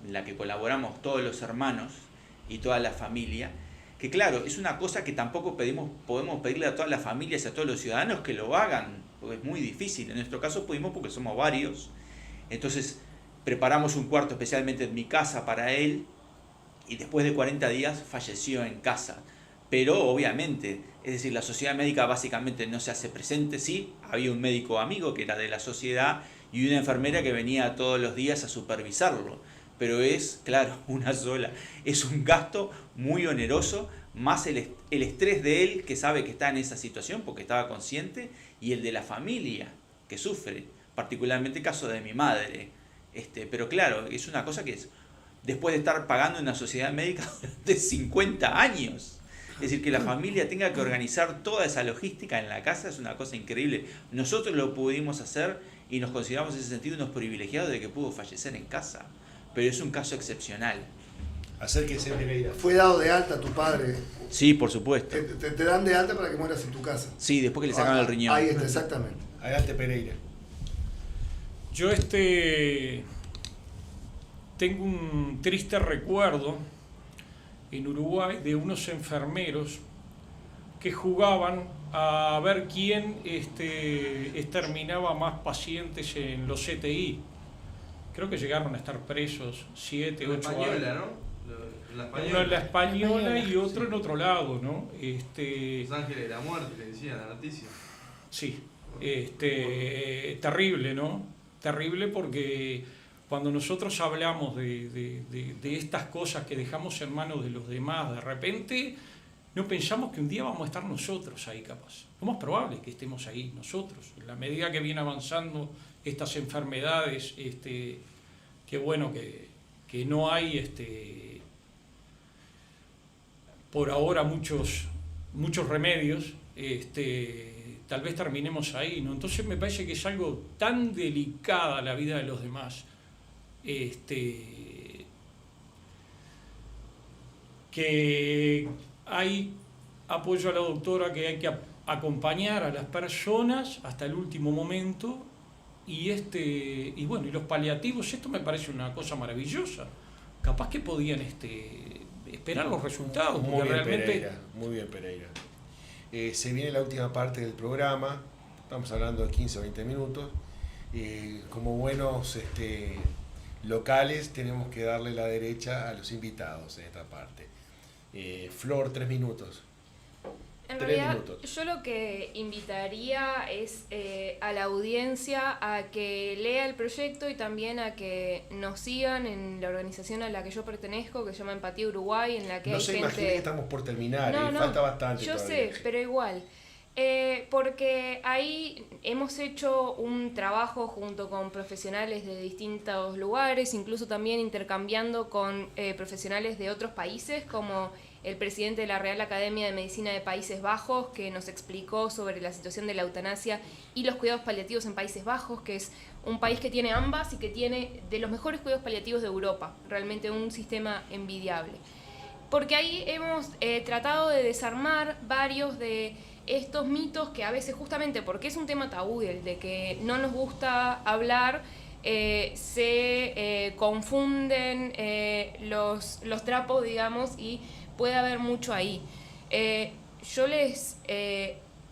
en la que colaboramos todos los hermanos y toda la familia, que claro, es una cosa que tampoco podemos pedirle a todas las familias y a todos los ciudadanos que lo hagan, porque es muy difícil. En nuestro caso pudimos porque somos varios. Entonces preparamos un cuarto especialmente en mi casa para él, y después de 40 días falleció en casa. Pero obviamente, es decir, la sociedad médica básicamente no se hace presente. Sí, había un médico amigo que era de la sociedad y una enfermera que venía todos los días a supervisarlo. Pero es, claro, una sola. Es un gasto muy oneroso, más el estrés de él, que sabe que está en esa situación porque estaba consciente, y el de la familia, que sufre, particularmente el caso de mi madre. Pero claro, es una cosa que es, después de estar pagando una sociedad médica de 50 años. Es decir, que la familia tenga que organizar toda esa logística en la casa es una cosa increíble. Nosotros lo pudimos hacer y nos consideramos en ese sentido unos privilegiados de que pudo fallecer en casa. Pero es un caso excepcional. Acérquese, Pereira. ¿Fue dado de alta tu padre? Sí, por supuesto. Te dan de alta para que mueras en tu casa. Sí, después que le sacaron el riñón. Ahí está, exactamente. Adelante, Pereira. Yo tengo un triste recuerdo en Uruguay de unos enfermeros que jugaban a ver quién exterminaba más pacientes en los CTI. Creo que llegaron a estar presos 7, 8 años. Española, ¿no? Uno en la Española y otro en otro lado, ¿no? Los Ángeles de la Muerte, le decían la noticia. Sí, terrible, ¿no? Terrible porque cuando nosotros hablamos de estas cosas que dejamos en manos de los demás, de repente no pensamos que un día vamos a estar nosotros ahí capaz. Lo más probable es que estemos ahí nosotros. En la medida que viene avanzando estas enfermedades, que bueno, que no hay por ahora muchos remedios, tal vez terminemos ahí, ¿no? Entonces me parece que es algo tan delicada la vida de los demás, que hay, apoyo a la doctora, que hay que acompañar a las personas hasta el último momento, y bueno, y los paliativos, esto me parece una cosa maravillosa. Capaz que podían esperar los resultados, porque realmente... Muy bien, Pereira. Se viene la última parte del programa, estamos hablando de 15 o 20 minutos. Como buenos locales tenemos que darle la derecha a los invitados en esta parte. Flor, 3 minutos. En realidad, yo lo que invitaría es a la audiencia a que lea el proyecto y también a que nos sigan en la organización a la que yo pertenezco, que se llama Empatía Uruguay, en la que no hay se gente... imaginen que estamos por terminar, falta bastante yo todavía. sé, pero igual. Porque ahí hemos hecho un trabajo junto con profesionales de distintos lugares, incluso también intercambiando con profesionales de otros países, como el presidente de la Real Academia de Medicina de Países Bajos, que nos explicó sobre la situación de la eutanasia y los cuidados paliativos en Países Bajos, que es un país que tiene ambas y que tiene de los mejores cuidados paliativos de Europa, realmente un sistema envidiable. Porque ahí hemos tratado de desarmar varios de estos mitos que a veces, justamente porque es un tema tabú, el de que no nos gusta hablar, se confunden los trapos, digamos, y puede haber mucho ahí. Yo les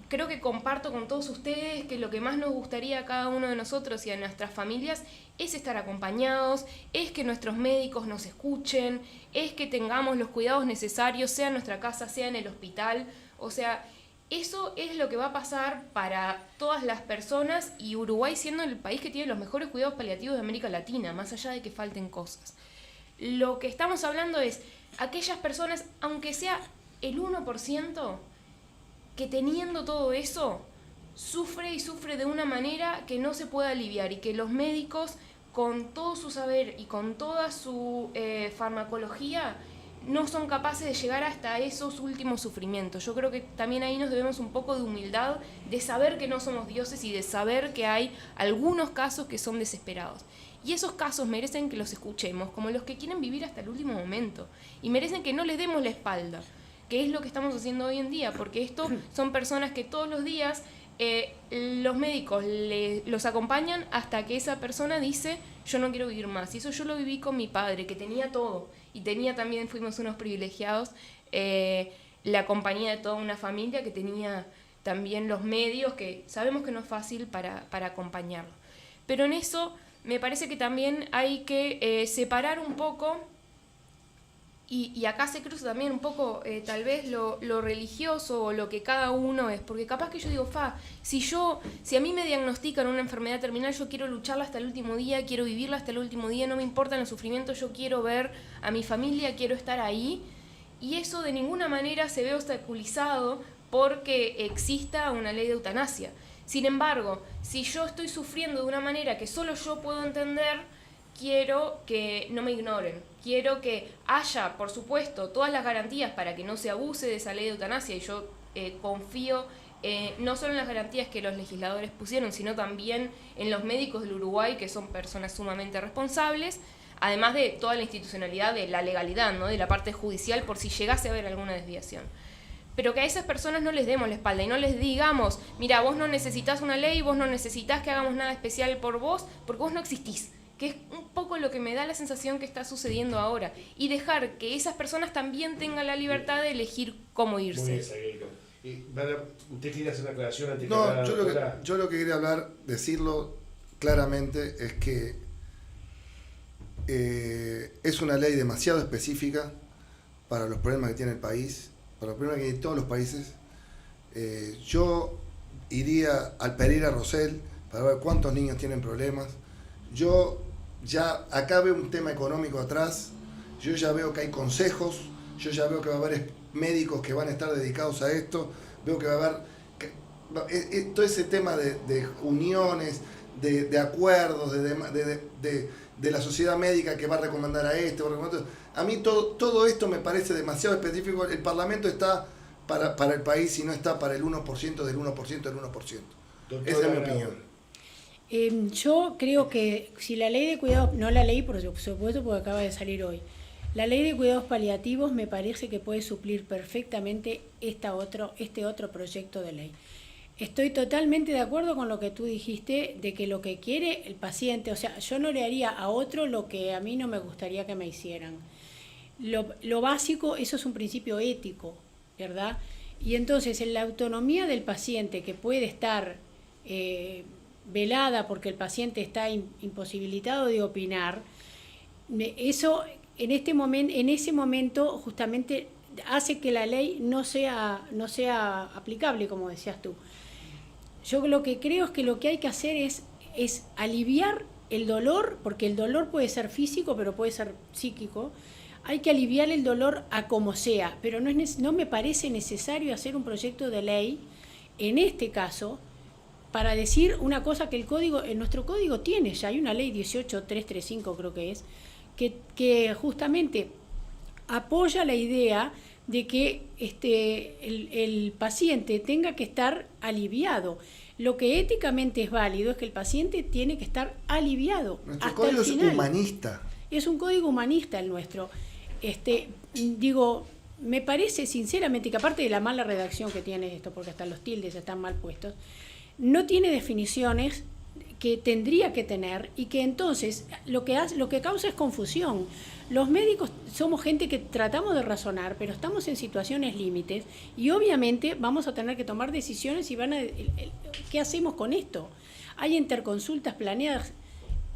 creo que comparto con todos ustedes que lo que más nos gustaría a cada uno de nosotros y a nuestras familias es estar acompañados, es que nuestros médicos nos escuchen, es que tengamos los cuidados necesarios, sea en nuestra casa, sea en el hospital. O sea, eso es lo que va a pasar para todas las personas, y Uruguay siendo el país que tiene los mejores cuidados paliativos de América Latina, más allá de que falten cosas. Lo que estamos hablando es aquellas personas, aunque sea el 1%, que teniendo todo eso, sufre y sufre de una manera que no se puede aliviar, y que los médicos, con todo su saber y con toda su farmacología, no son capaces de llegar hasta esos últimos sufrimientos. Yo creo que también ahí nos debemos un poco de humildad, de saber que no somos dioses y de saber que hay algunos casos que son desesperados. Y esos casos merecen que los escuchemos, como los que quieren vivir hasta el último momento. Y merecen que no les demos la espalda, que es lo que estamos haciendo hoy en día, porque esto son personas que todos los días los médicos los acompañan hasta que esa persona dice: yo no quiero vivir más. Y eso yo lo viví con mi padre, que tenía todo, y tenía también, fuimos unos privilegiados, la compañía de toda una familia que tenía también los medios, que sabemos que no es fácil para acompañarlo. Pero en eso me parece que también hay que separar un poco, y acá se cruza también un poco tal vez lo religioso o lo que cada uno es, porque capaz que yo digo, si a mí me diagnostican una enfermedad terminal, yo quiero lucharla hasta el último día, quiero vivirla hasta el último día, no me importan los sufrimientos, yo quiero ver a mi familia, quiero estar ahí, y eso de ninguna manera se ve obstaculizado porque exista una ley de eutanasia. Sin embargo, si yo estoy sufriendo de una manera que solo yo puedo entender, quiero que no me ignoren, quiero que haya, por supuesto, todas las garantías para que no se abuse de esa ley de eutanasia, y yo confío no solo en las garantías que los legisladores pusieron, sino también en los médicos del Uruguay, que son personas sumamente responsables, además de toda la institucionalidad de la legalidad, ¿no?, de la parte judicial, por si llegase a haber alguna desviación. Pero que a esas personas no les demos la espalda y no les digamos: mira, vos no necesitas una ley, vos no necesitas que hagamos nada especial por vos, porque vos no existís. Que es un poco lo que me da la sensación que está sucediendo ahora. Y dejar que esas personas también tengan la libertad de elegir cómo irse. Muy bien, Sagueiro. ¿Usted quiere hacer una aclaración antes? No, yo lo que quería hablar, decirlo claramente, es que es una ley demasiado específica para los problemas que tiene el país, para los problemas que tienen todos los países. Yo iría al Pereira Rosell para ver cuántos niños tienen problemas. Yo ya acá veo un tema económico atrás, yo ya veo que hay consejos, yo ya veo que va a haber médicos que van a estar dedicados a esto, veo que va a haber todo ese tema de uniones, de acuerdos, de la sociedad médica que va a recomendar a esto. A mí todo esto me parece demasiado específico. El Parlamento está para el país y no está para el 1% del 1% del 1%. Esa es mi opinión. Yo creo que si la ley de cuidados, no la ley por supuesto porque acaba de salir hoy, la ley de cuidados paliativos me parece que puede suplir perfectamente este otro proyecto de ley. Estoy totalmente de acuerdo con lo que tú dijiste, de que lo que quiere el paciente, o sea, yo no le haría a otro lo que a mí no me gustaría que me hicieran. Lo básico, eso es un principio ético, ¿verdad? Y entonces en la autonomía del paciente, que puede estar velada porque el paciente está imposibilitado de opinar, eso en ese momento justamente hace que la ley no sea aplicable, como decías tú. Yo lo que creo es que lo que hay que hacer es aliviar el dolor, porque el dolor puede ser físico, pero puede ser psíquico. Hay que aliviar el dolor a como sea, pero no me parece necesario hacer un proyecto de ley en este caso, para decir una cosa que en nuestro código tiene, ya hay una ley 18335 creo que es, que justamente apoya la idea de que el paciente tenga que estar aliviado. Lo que éticamente es válido es que el paciente tiene que estar aliviado. Nuestro hasta código el final. es humanista. Es un código humanista el nuestro. Me parece sinceramente que aparte de la mala redacción que tiene esto, porque hasta los tildes están mal puestos, no tiene definiciones que tendría que tener y que entonces lo que causa es confusión. Los médicos somos gente que tratamos de razonar, pero estamos en situaciones límites y obviamente vamos a tener que tomar decisiones y ¿qué hacemos con esto? Hay interconsultas planeadas,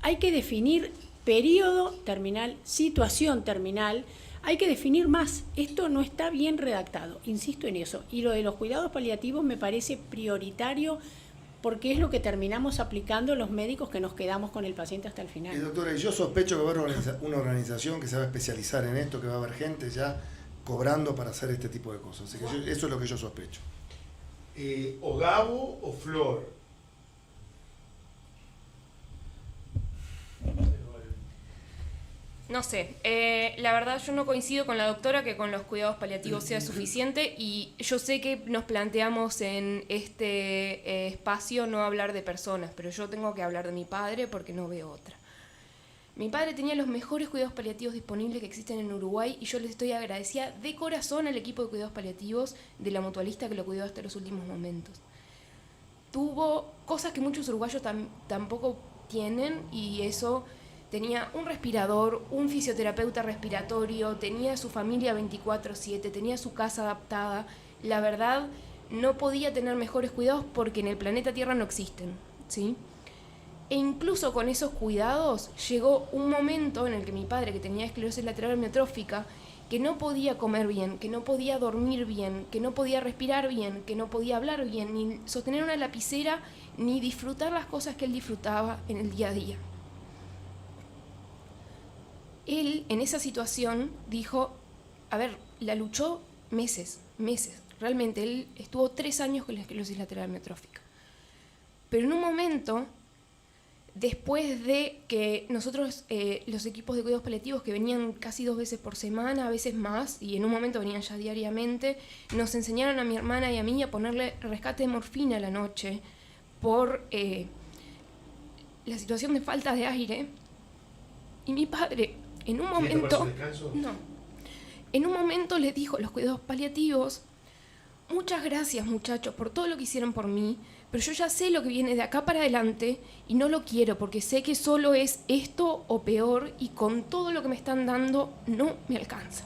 hay que definir periodo terminal, situación terminal, hay que definir más. Esto no está bien redactado, insisto en eso. Y lo de los cuidados paliativos me parece prioritario porque es lo que terminamos aplicando los médicos que nos quedamos con el paciente hasta el final. Y doctora, yo sospecho que va a haber una organización que se va a especializar en esto, que va a haber gente ya cobrando para hacer este tipo de cosas. Así que eso es lo que yo sospecho. ¿O Gabo o Flor? No sé, la verdad yo no coincido con la doctora que con los cuidados paliativos sea suficiente y yo sé que nos planteamos en este espacio no hablar de personas, pero yo tengo que hablar de mi padre porque no veo otra. Mi padre tenía los mejores cuidados paliativos disponibles que existen en Uruguay y yo les estoy agradecida de corazón al equipo de cuidados paliativos de la mutualista que lo cuidó hasta los últimos momentos. Tuvo cosas que muchos uruguayos tampoco tienen y eso... Tenía un respirador, un fisioterapeuta respiratorio, tenía su familia 24/7, tenía su casa adaptada. La verdad, no podía tener mejores cuidados porque en el planeta Tierra no existen, ¿sí? E incluso con esos cuidados llegó un momento en el que mi padre, que tenía esclerosis lateral amiotrófica, que no podía comer bien, que no podía dormir bien, que no podía respirar bien, que no podía hablar bien, ni sostener una lapicera, ni disfrutar las cosas que él disfrutaba en el día a día. Él, en esa situación, dijo, la luchó meses. Realmente, él estuvo 3 años con la esclerosis lateral amiotrófica. Pero en un momento, después de que nosotros, los equipos de cuidados paliativos que venían casi 2 veces por semana, a veces más, y en un momento venían ya diariamente, nos enseñaron a mi hermana y a mí a ponerle rescate de morfina a la noche por la situación de falta de aire. Y mi padre... En un momento le dijo a los cuidados paliativos, muchas gracias muchachos por todo lo que hicieron por mí, pero yo ya sé lo que viene de acá para adelante y no lo quiero porque sé que solo es esto o peor y con todo lo que me están dando no me alcanza.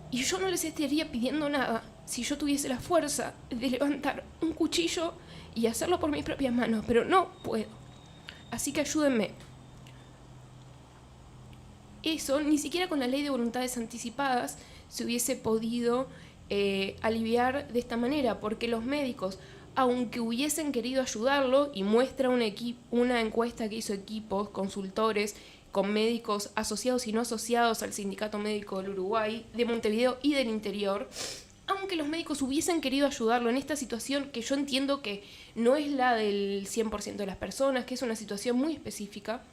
Y yo no les estaría pidiendo nada si yo tuviese la fuerza de levantar un cuchillo y hacerlo por mis propias manos, pero no puedo. Así que ayúdenme. Eso, ni siquiera con la ley de voluntades anticipadas se hubiese podido aliviar de esta manera, porque los médicos, aunque hubiesen querido ayudarlo, y muestra una encuesta que hizo equipos, consultores, con médicos asociados y no asociados al Sindicato Médico del Uruguay, de Montevideo y del interior, aunque los médicos hubiesen querido ayudarlo en esta situación que yo entiendo que no es la del 100% de las personas, que es una situación muy específica,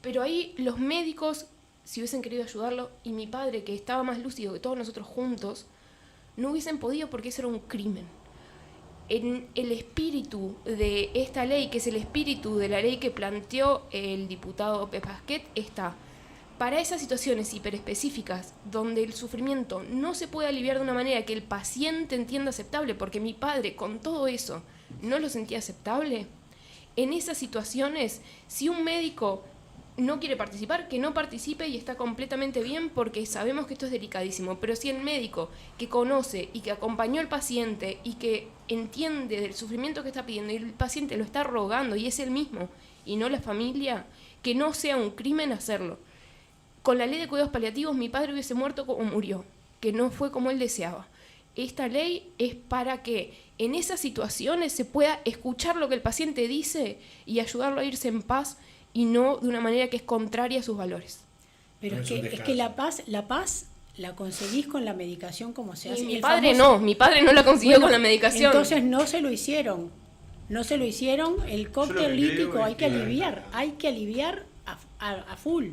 pero ahí los médicos, si hubiesen querido ayudarlo, y mi padre, que estaba más lúcido que todos nosotros juntos, no hubiesen podido porque eso era un crimen. En el espíritu de esta ley, que es el espíritu de la ley que planteó el diputado Pepasquet, está, para esas situaciones hiperespecíficas, donde el sufrimiento no se puede aliviar de una manera que el paciente entienda aceptable, porque mi padre, con todo eso, no lo sentía aceptable, en esas situaciones, si un médico no quiere participar, que no participe y está completamente bien porque sabemos que esto es delicadísimo, pero si el médico que conoce y que acompañó al paciente y que entiende del sufrimiento que está pidiendo y el paciente lo está rogando y es él mismo y no la familia, que no sea un crimen hacerlo. Con la ley de cuidados paliativos mi padre hubiese muerto como murió, que no fue como él deseaba. Esta ley es para que en esas situaciones se pueda escuchar lo que el paciente dice y ayudarlo a irse en paz y no de una manera que es contraria a sus valores. Pero es que la paz la conseguís con la medicación como se hace. Mi padre no la consiguió con la medicación. Entonces no se lo hicieron. El cóctel lítico hay que aliviar a full.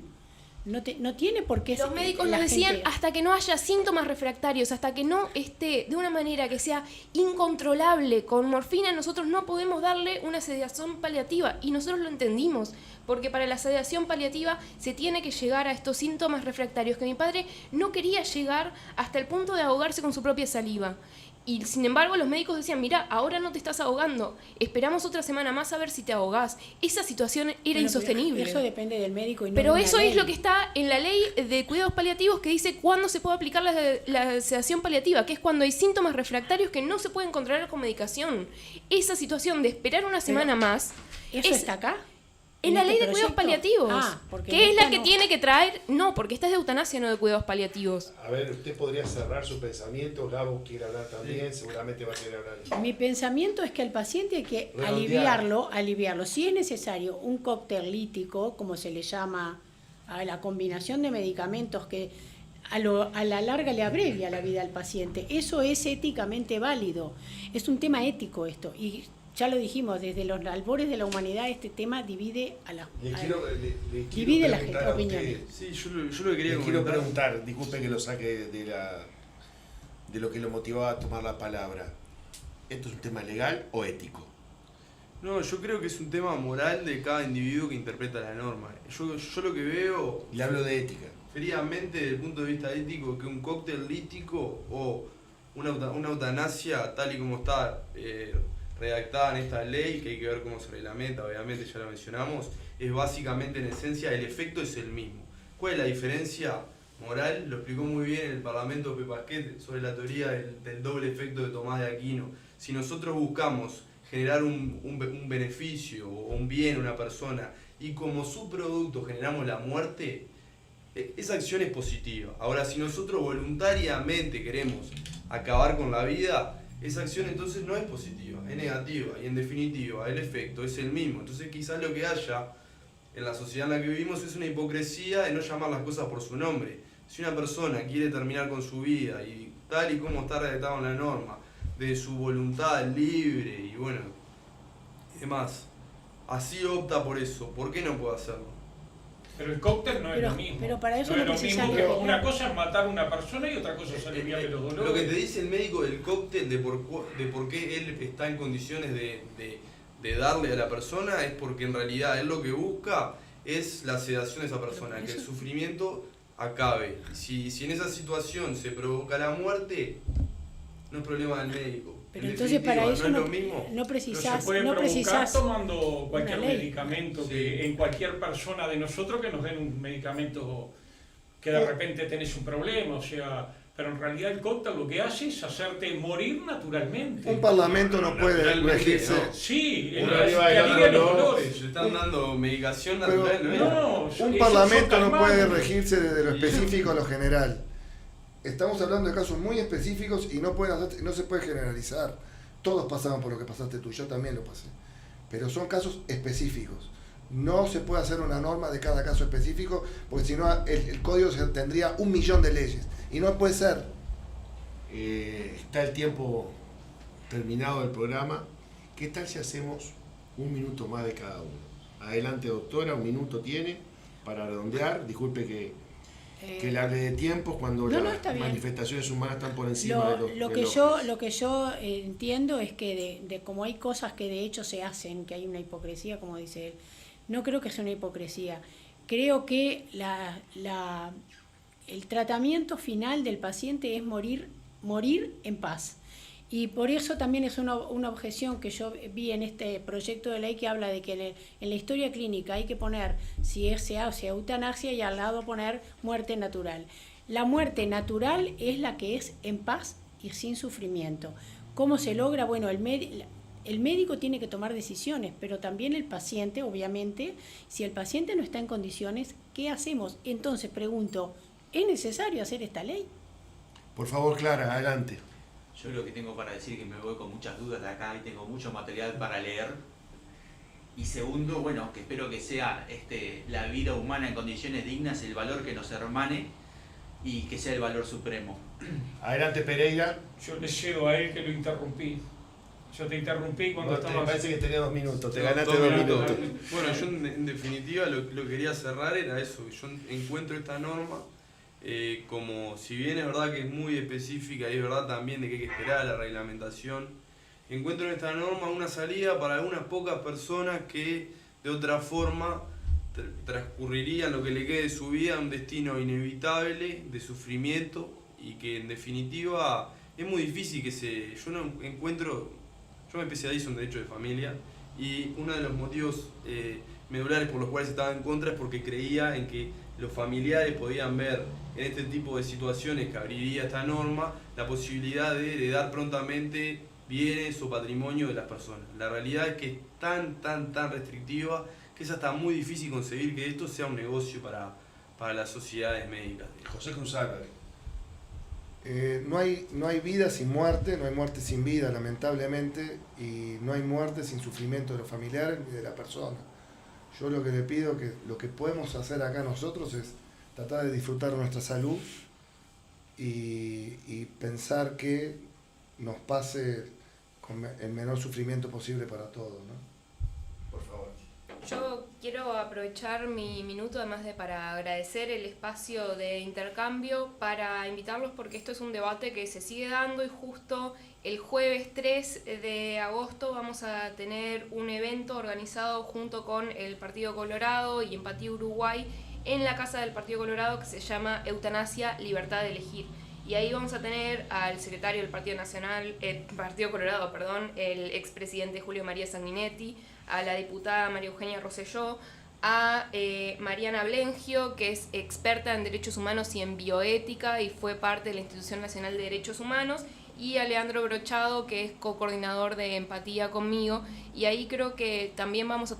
No tiene por qué. Los médicos nos decían hasta que no haya síntomas refractarios, hasta que no esté de una manera que sea incontrolable con morfina, nosotros no podemos darle una sedación paliativa. Y nosotros lo entendimos, porque para la sedación paliativa se tiene que llegar a estos síntomas refractarios, que mi padre no quería llegar hasta el punto de ahogarse con su propia saliva. Y sin embargo los médicos decían, mira, ahora no te estás ahogando, esperamos otra semana más a ver si te ahogás. Esa situación era insostenible. Eso depende del médico y no pero de una eso ley. es lo que está en la ley de cuidados paliativos, que dice cuándo se puede aplicar la sedación paliativa, que es cuando hay síntomas refractarios que no se pueden controlar con medicación. Esa situación de esperar una semana más... ¿Eso está acá? En la este ley de cuidados paliativos, que es la que no. tiene que traer... No, porque esta es de eutanasia, no de cuidados paliativos. A ver, usted podría cerrar su pensamiento, Gabo quiere hablar también, seguramente va a querer hablar. Mi pensamiento es que al paciente hay que aliviarlo. Si es necesario un cóctel lítico, como se le llama a la combinación de medicamentos que a la larga le abrevia la vida al paciente, eso es éticamente válido. Es un tema ético esto. Y ya lo dijimos, desde los albores de la humanidad este tema divide a las opiniones. Sí, yo lo que quería le quiero preguntar, disculpe que lo saque de lo que lo motivó a tomar la palabra. ¿Esto es un tema legal o ético? No, yo creo que es un tema moral de cada individuo que interpreta la norma. Yo lo que veo... Le hablo de ética. Fríamente, desde el punto de vista ético, que un cóctel lítico o una eutanasia, tal y como está redactada en esta ley, que hay que ver cómo se reglamenta, obviamente ya lo mencionamos, es básicamente, en esencia, el efecto es el mismo. ¿Cuál es la diferencia moral? Lo explicó muy bien en el Parlamento Pepasquet sobre la teoría del doble efecto de Tomás de Aquino. Si nosotros buscamos generar un beneficio o un bien a una persona y como subproducto generamos la muerte, esa acción es positiva. Ahora, si nosotros voluntariamente queremos acabar con la vida, esa acción entonces no es positiva, es negativa, y en definitiva el efecto es el mismo. Entonces quizás lo que haya en la sociedad en la que vivimos es una hipocresía de no llamar las cosas por su nombre. Si una persona quiere terminar con su vida y tal y como está redactado en la norma, de su voluntad libre y bueno, demás, así opta por eso, ¿por qué no puede hacerlo? Pero el cóctel no es lo mismo. Pero para eso no no es lo mismo que una cosa es matar a una persona y otra cosa es aliviarle los dolores. Lo que te dice el médico del cóctel de por qué él está en condiciones de darle a la persona es porque en realidad él lo que busca es la sedación de esa persona, que el sufrimiento acabe. Si en esa situación se provoca la muerte, no es problema del médico. Pero entonces para eso no es lo mismo. No precisás, se puede no provocar precisás tomando cualquier ley. medicamento, que en cualquier persona de nosotros que nos den un medicamento que de repente tenés un problema, o sea, pero en realidad el cóctel lo que hace es hacerte morir naturalmente. Un parlamento no puede regirse. ¿no? Sí, Uno que alivia los dolores. Le están dando medicación Pero natural, ¿no? un parlamento no puede regirse desde lo específico a lo general. Estamos hablando de casos muy específicos y no se puede generalizar. Todos pasamos por lo que pasaste tú, yo también lo pasé. Pero son casos específicos. No se puede hacer una norma de cada caso específico, porque si no el código tendría 1 millón de leyes. Y no puede ser. Está el tiempo terminado del programa. ¿Qué tal si hacemos 1 minuto más de cada uno? Adelante, doctora, 1 minuto tiene para redondear. Disculpe que le hable de tiempos cuando las manifestaciones humanas están por encima de lo que yo entiendo es que de como hay cosas que de hecho se hacen, que hay una hipocresía, como dice él, no creo que sea una hipocresía. Creo que el tratamiento final del paciente es morir en paz. Y por eso también es una objeción que yo vi en este proyecto de ley que habla de que en la historia clínica hay que poner, si se hace eutanasia, y al lado poner muerte natural. La muerte natural es la que es en paz y sin sufrimiento. ¿Cómo se logra? Bueno, el médico tiene que tomar decisiones, pero también el paciente, obviamente. Si el paciente no está en condiciones, ¿qué hacemos? Entonces pregunto, ¿es necesario hacer esta ley? Por favor, Clara, adelante. Yo lo que tengo para decir es que me voy con muchas dudas de acá y tengo mucho material para leer. Y segundo, bueno, que espero que sea la vida humana en condiciones dignas el valor que nos hermane y que sea el valor supremo. Adelante, Pereira. Yo le cedo a él que lo interrumpí. Yo te interrumpí cuando Me estabas... parece que tenía 2 minutos, te No, ganaste 2 2 minutos. minutos. Bueno, yo en definitiva lo que quería cerrar era eso. Yo encuentro esta norma como, si bien es verdad que es muy específica y es verdad también de que hay que esperar a la reglamentación, encuentro en esta norma una salida para algunas pocas personas que de otra forma transcurrirían lo que le quede de su vida un destino inevitable de sufrimiento, y que en definitiva es muy difícil que yo no encuentro, yo me especializo en derecho de familia, y uno de los motivos medulares por los cuales estaba en contra es porque creía en que los familiares podían ver en este tipo de situaciones que abriría esta norma la posibilidad de heredar prontamente bienes o patrimonio de las personas. La realidad es que es tan restrictiva que es hasta muy difícil conseguir que esto sea un negocio para las sociedades médicas. José Cruz Álvarez. No hay vida sin muerte, no hay muerte sin vida, lamentablemente, y no hay muerte sin sufrimiento de los familiares ni de la persona. Yo lo que le pido, que lo que podemos hacer acá nosotros es tratar de disfrutar nuestra salud y pensar que nos pase con el menor sufrimiento posible para todos, ¿no? Por favor. Yo quiero aprovechar mi minuto además para agradecer el espacio de intercambio, para invitarlos porque esto es un debate que se sigue dando, y justo el jueves 3 de agosto vamos a tener un evento organizado junto con el Partido Colorado y Empatía Uruguay en la Casa del Partido Colorado, que se llama Eutanasia, Libertad de Elegir. Y ahí vamos a tener al secretario del Partido Colorado, el expresidente Julio María Sanguinetti, a la diputada María Eugenia Rosselló, a Mariana Blengio, que es experta en derechos humanos y en bioética y fue parte de la Institución Nacional de Derechos Humanos, y a Leandro Brochado, que es co-coordinador de Empatía conmigo. Y ahí creo que también vamos a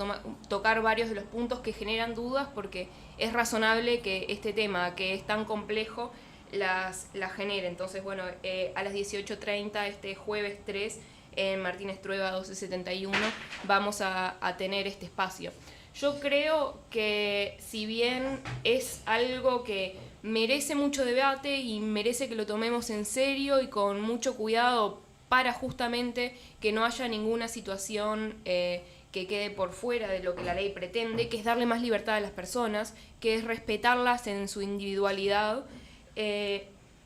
tocar varios de los puntos que generan dudas, porque es razonable que este tema, que es tan complejo, las genere. Entonces, bueno, a las 18:30 este jueves 3 en Martínez Trueba 1271 vamos a tener este espacio. Yo creo que si bien es algo que merece mucho debate y merece que lo tomemos en serio y con mucho cuidado para justamente que no haya ninguna situación que quede por fuera de lo que la ley pretende, que es darle más libertad a las personas, que es respetarlas en su individualidad,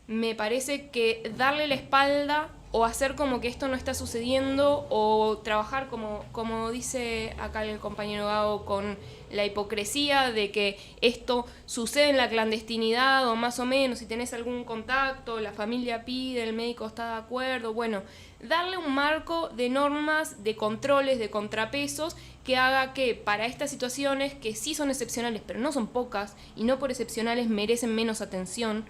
me parece que darle la espalda o hacer como que esto no está sucediendo, o trabajar como dice acá el compañero Gago, con la hipocresía de que esto sucede en la clandestinidad o más o menos, si tenés algún contacto, la familia pide, el médico está de acuerdo, bueno, darle un marco de normas, de controles, de contrapesos que haga que para estas situaciones, que sí son excepcionales, pero no son pocas, y no por excepcionales merecen menos atención,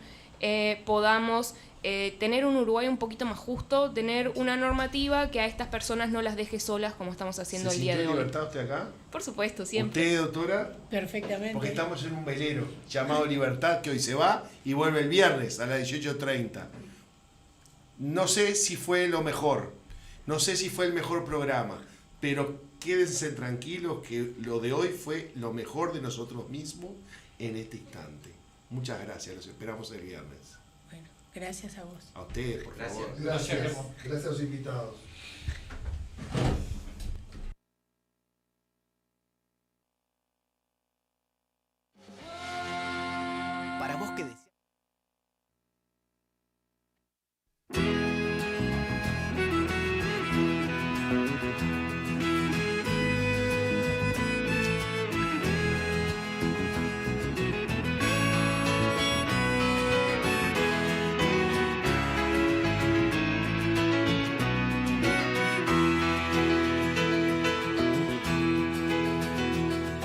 podamos tener un Uruguay un poquito más justo, tener una normativa que a estas personas no las deje solas como estamos haciendo el día de hoy. ¿Libertad usted acá? Por supuesto, siempre. ¿Usted, doctora? Perfectamente. Porque estamos en un velero llamado Libertad, que hoy se va y vuelve el viernes a las 18:30. No sé si fue lo mejor, no sé si fue el mejor programa, pero quédense tranquilos que lo de hoy fue lo mejor de nosotros mismos en este instante. Muchas gracias, los esperamos el viernes. Bueno, gracias a vos. A ustedes, por favor. Gracias a los invitados. Para vos que decís.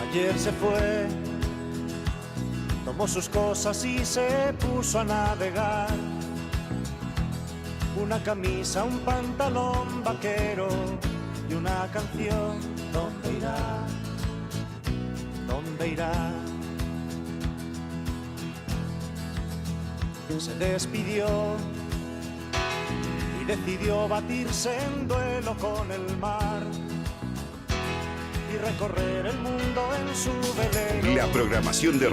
Ayer se fue, tomó sus cosas y se puso a navegar. Una camisa, un pantalón vaquero y una canción. ¿Dónde irá? ¿Dónde irá? Se despidió y decidió batirse en duelo con el mar y recorrer el mundo en su velero. La programación de